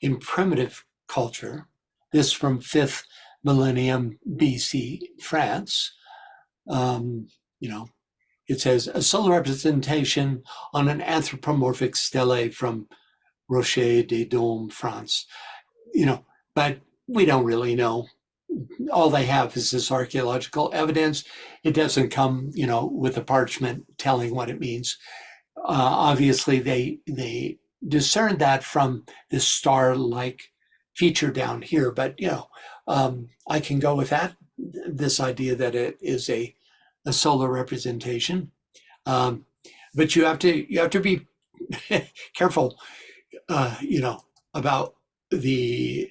in primitive culture. This from 5th millennium BC, France. It says a solar representation on an anthropomorphic stele from Rocher des Doms, France. But we don't really know. All they have is this archaeological evidence. It doesn't come, with a parchment telling what it means. Obviously, they discerned that from this star-like feature down here. But I can go with that. This idea that it is a solar representation, but you have to be careful, about the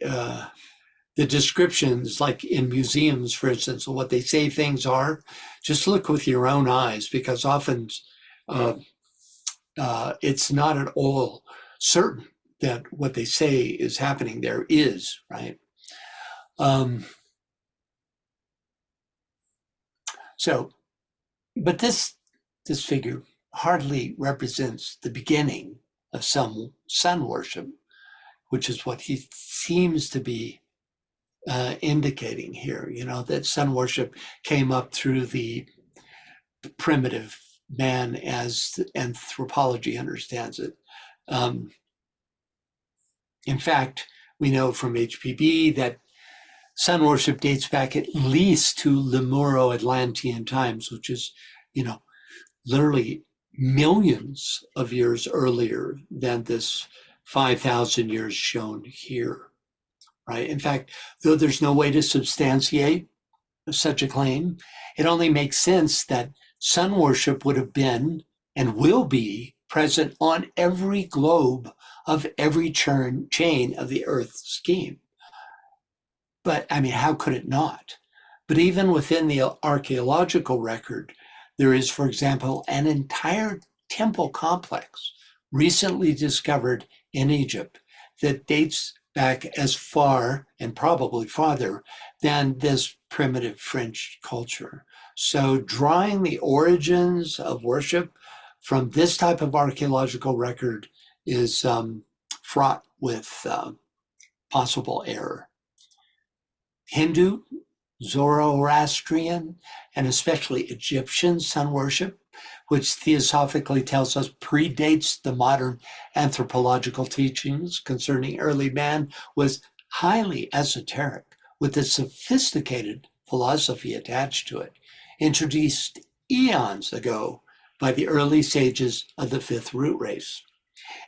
descriptions, like in museums, for instance, what they say things are. Just look with your own eyes, because often it's not at all certain that what they say is happening there is, right? But this figure hardly represents the beginning of some sun worship, which is what he seems to be indicating here, that sun worship came up through the primitive man as anthropology understands it. In fact, we know from HPB that sun worship dates back at least to Lemuro-Atlantean times, which is, literally millions of years earlier than this 5,000 years shown here, right? In fact, though there's no way to substantiate such a claim, it only makes sense that sun worship would have been and will be present on every globe of every chain of the Earth scheme. But how could it not? But even within the archaeological record, there is, for example, an entire temple complex recently discovered in Egypt that dates back as far and probably farther than this primitive French culture. So drawing the origins of worship from this type of archaeological record is fraught with possible error. Hindu, Zoroastrian, and especially Egyptian sun worship, which theosophically tells us predates the modern anthropological teachings concerning early man, was highly esoteric, with a sophisticated philosophy attached to it, introduced eons ago by the early sages of the fifth root race,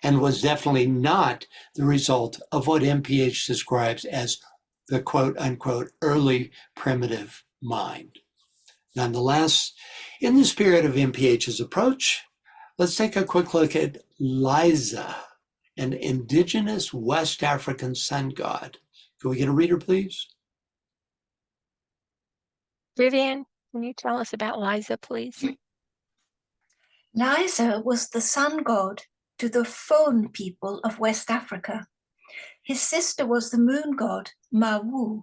and was definitely not the result of what MPH describes as the quote-unquote early primitive mind. Nonetheless, in the spirit of MPH's approach, let's take a quick look at Liza, an indigenous West African sun god. Can we get a reader, please? Vivian, can you tell us about Liza, please? Liza was the sun god to the Fon people of West Africa. His sister was the moon god, Mawu.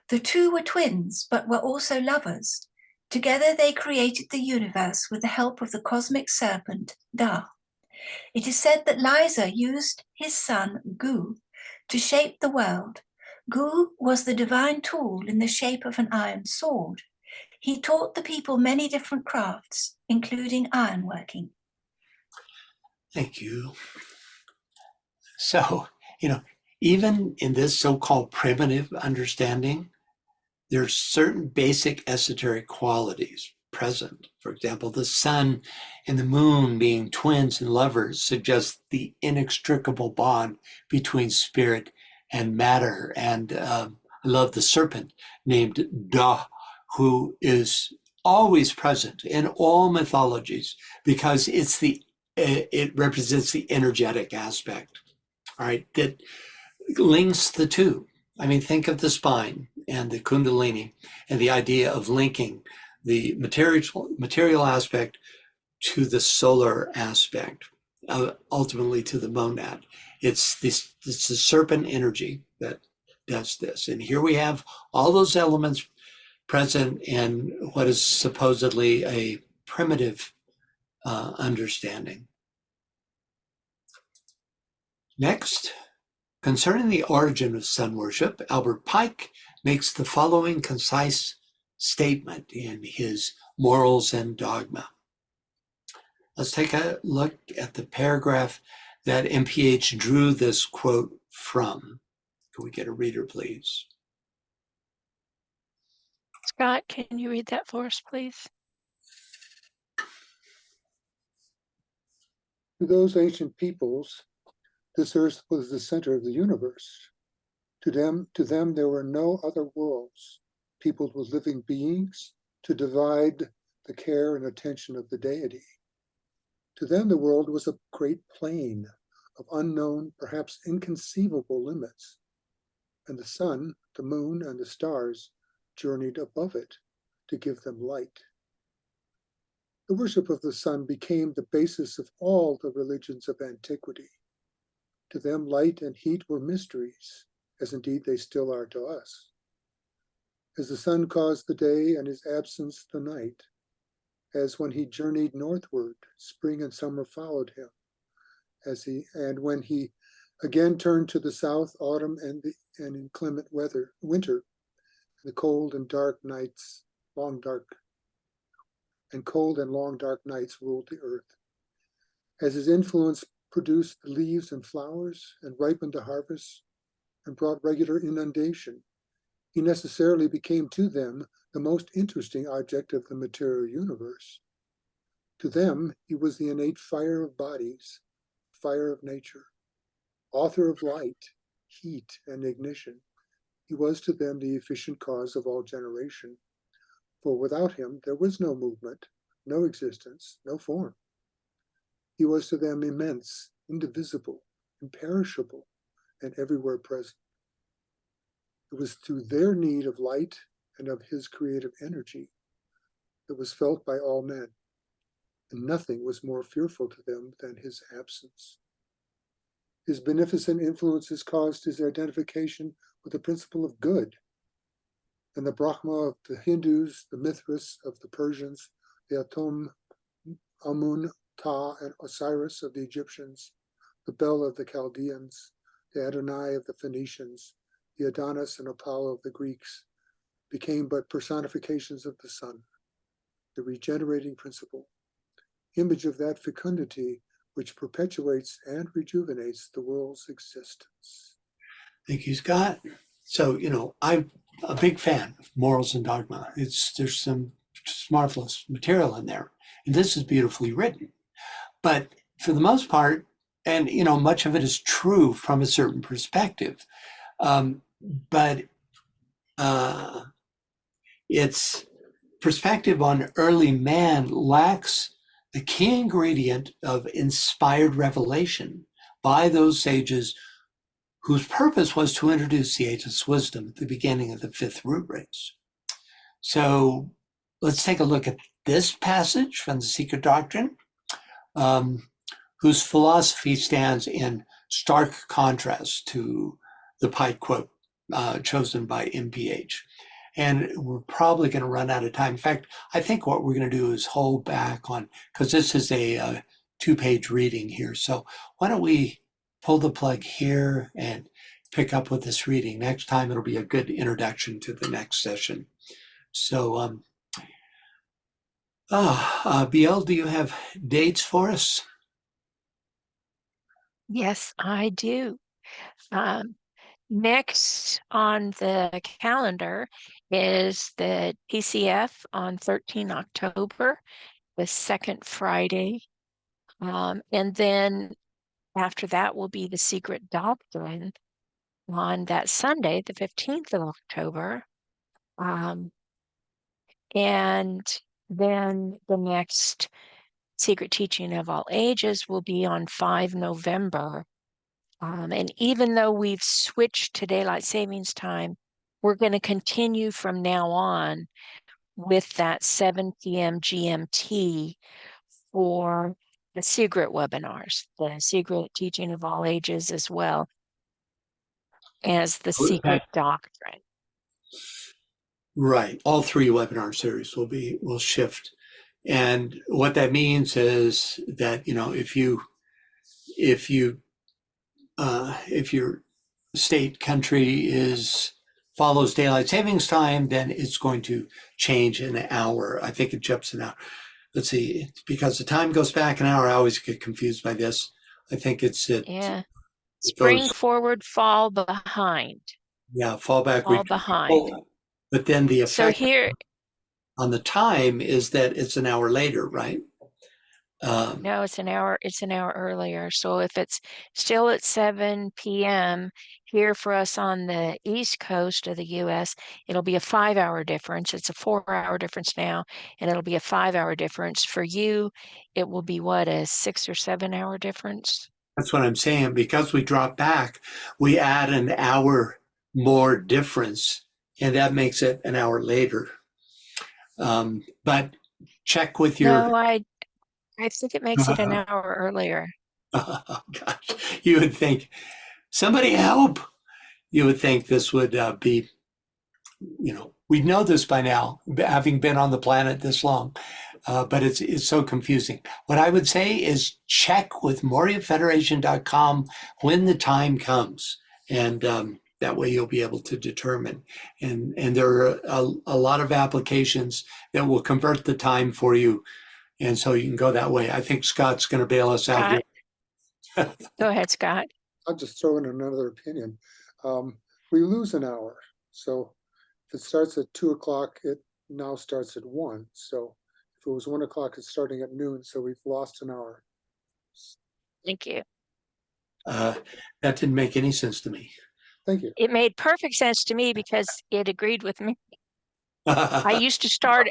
The two were twins, but were also lovers. Together they created the universe with the help of the cosmic serpent, Da. It is said that Liza used his son, Gu, to shape the world. Gu was the divine tool in the shape of an iron sword. He taught the people many different crafts, including ironworking. Thank you. So, even in this so-called primitive understanding, there's certain basic esoteric qualities present. For example, the sun and the moon being twins and lovers suggests the inextricable bond between spirit and matter. And I love the serpent named Da, who is always present in all mythologies because it represents the energetic aspect, all right, that links the two. I mean, think of the spine and the Kundalini and the idea of linking the material aspect to the solar aspect, ultimately to the monad. It's the serpent energy that does this. And here we have all those elements present in what is supposedly a primitive understanding. Next, concerning the origin of sun worship, Albert Pike makes the following concise statement in his Morals and Dogma. Let's take a look at the paragraph that MPH drew this quote from. Can we get a reader, please? Scott, can you read that for us, please? To those ancient peoples, this earth was the center of the universe. To them, there were no other worlds peopled with living beings to divide the care and attention of the deity. To them, the world was a great plain of unknown, perhaps inconceivable limits, and the sun, the moon, and the stars journeyed above it to give them light. The worship of the sun became the basis of all the religions of antiquity. To them, light and heat were mysteries, as indeed they still are to us. As the sun caused the day and his absence the night, as when he journeyed northward, spring and summer followed him, and when he again turned to the south, autumn and inclement winter, the cold and long dark nights ruled the earth. As his influence produced the leaves and flowers and ripened the harvest and brought regular inundation, he necessarily became to them the most interesting object of the material universe. To them, he was the innate fire of bodies, fire of nature, author of light, heat, and ignition. He was to them the efficient cause of all generation. For without him, there was no movement, no existence, no form. He was to them immense, indivisible, imperishable, and everywhere present. It was through their need of light and of his creative energy that was felt by all men, and nothing was more fearful to them than his absence. His beneficent influences caused his identification with the principle of good, and the Brahma of the Hindus, the Mithras of the Persians, the Atum, Amun, Ta, and Osiris of the Egyptians, the Bel of the Chaldeans, the Adonai of the Phoenicians, the Adonis and Apollo of the Greeks, became but personifications of the sun, the regenerating principle, image of that fecundity which perpetuates and rejuvenates the world's existence. Thank you, Scott. So, I'm a big fan of Morals and Dogma. There's some just marvelous material in there, and this is beautifully written. But for the most part, and much of it is true from a certain perspective, but its perspective on early man lacks the key ingredient of inspired revelation by those sages whose purpose was to introduce the ageless wisdom at the beginning of the fifth root race. So let's take a look at this passage from the Secret Doctrine, whose philosophy stands in stark contrast to the Pike quote chosen by MPH. And we're probably going to run out of time. In fact, I think what we're going to do is hold back on, because this is a 2-page reading here. So why don't we pull the plug here and pick up with this reading. Next time it'll be a good introduction to the next session. So BL, do you have dates for us? Yes, I do. Next on the calendar is the PCF on 13 October, the second Friday. And then after that will be the Secret Doctrine on that Sunday, the 15th of October. And then the next Secret Teaching of All Ages will be on 5 November. And even though we've switched to daylight savings time, we're going to continue from now on with that 7 p.m. GMT for the secret webinars, the Secret Teaching of All Ages, as well as the Secret Doctrine. Right. All 3 webinar series will shift. And what that means is that, if your state country follows daylight savings time, then it's going to change an hour. I think it jumps an hour. Let's see, because the time goes back an hour. I always get confused by this. I think Yeah. Spring forward, fall behind. Yeah, fall back. Fall behind. But then the So effect here, on the time is that it's an hour later, right? no, it's an hour earlier. So if it's still at 7 p.m. here for us on the East Coast of the US, it'll be a 5-hour difference. It's a 4-hour difference now, and it'll be a 5-hour difference. For you, it will be what, a 6 or 7-hour difference? That's what I'm saying. Because we drop back, we add an hour more difference, and that makes it an hour later. But check with your. No, I think it makes it an hour earlier. Oh, gosh, you would think, somebody help. You would think this would be, we know this by now, having been on the planet this long, but it's so confusing. What I would say is check with MoriaFederation.com when the time comes, and that way you'll be able to determine. And there are a lot of applications that will convert the time for you, and so you can go that way. I think Scott's going to bail us out here. Go ahead, Scott. I'll just throw in another opinion. We lose an hour. So if it starts at 2 o'clock, it now starts at 1. So if it was 1 o'clock, it's starting at noon. So we've lost an hour. Thank you. That didn't make any sense to me. Thank you. It made perfect sense to me because it agreed with me. I used to start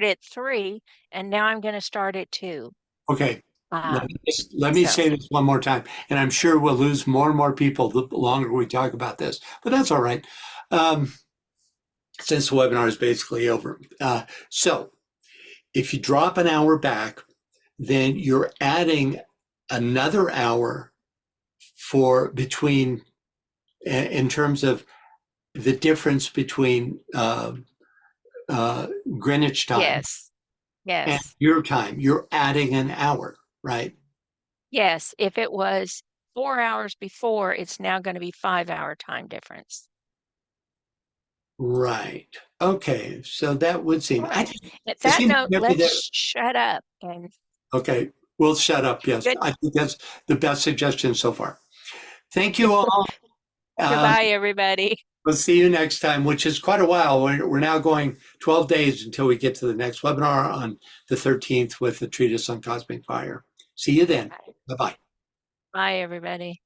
at 3, and now I'm going to start at 2. Okay. Let me say this one more time, and I'm sure we'll lose more and more people the longer we talk about this, but that's all right. Since the webinar is basically over. So if you drop an hour back, then you're adding another hour in terms of the difference between Greenwich time. Yes. And your time. You're adding an hour, right? Yes. If it was 4 hours before, it's now going to be 5-hour time difference. Right. Okay. So that would seem. Right. At that note, let's shut up. Okay. We'll shut up. Yes. Good. I think that's the best suggestion so far. Thank you all. Goodbye, everybody. We'll see you next time, which is quite a while. We're now going 12 days until we get to the next webinar on the 13th with the Treatise on Cosmic Fire. See you then. Bye-bye. Bye, everybody.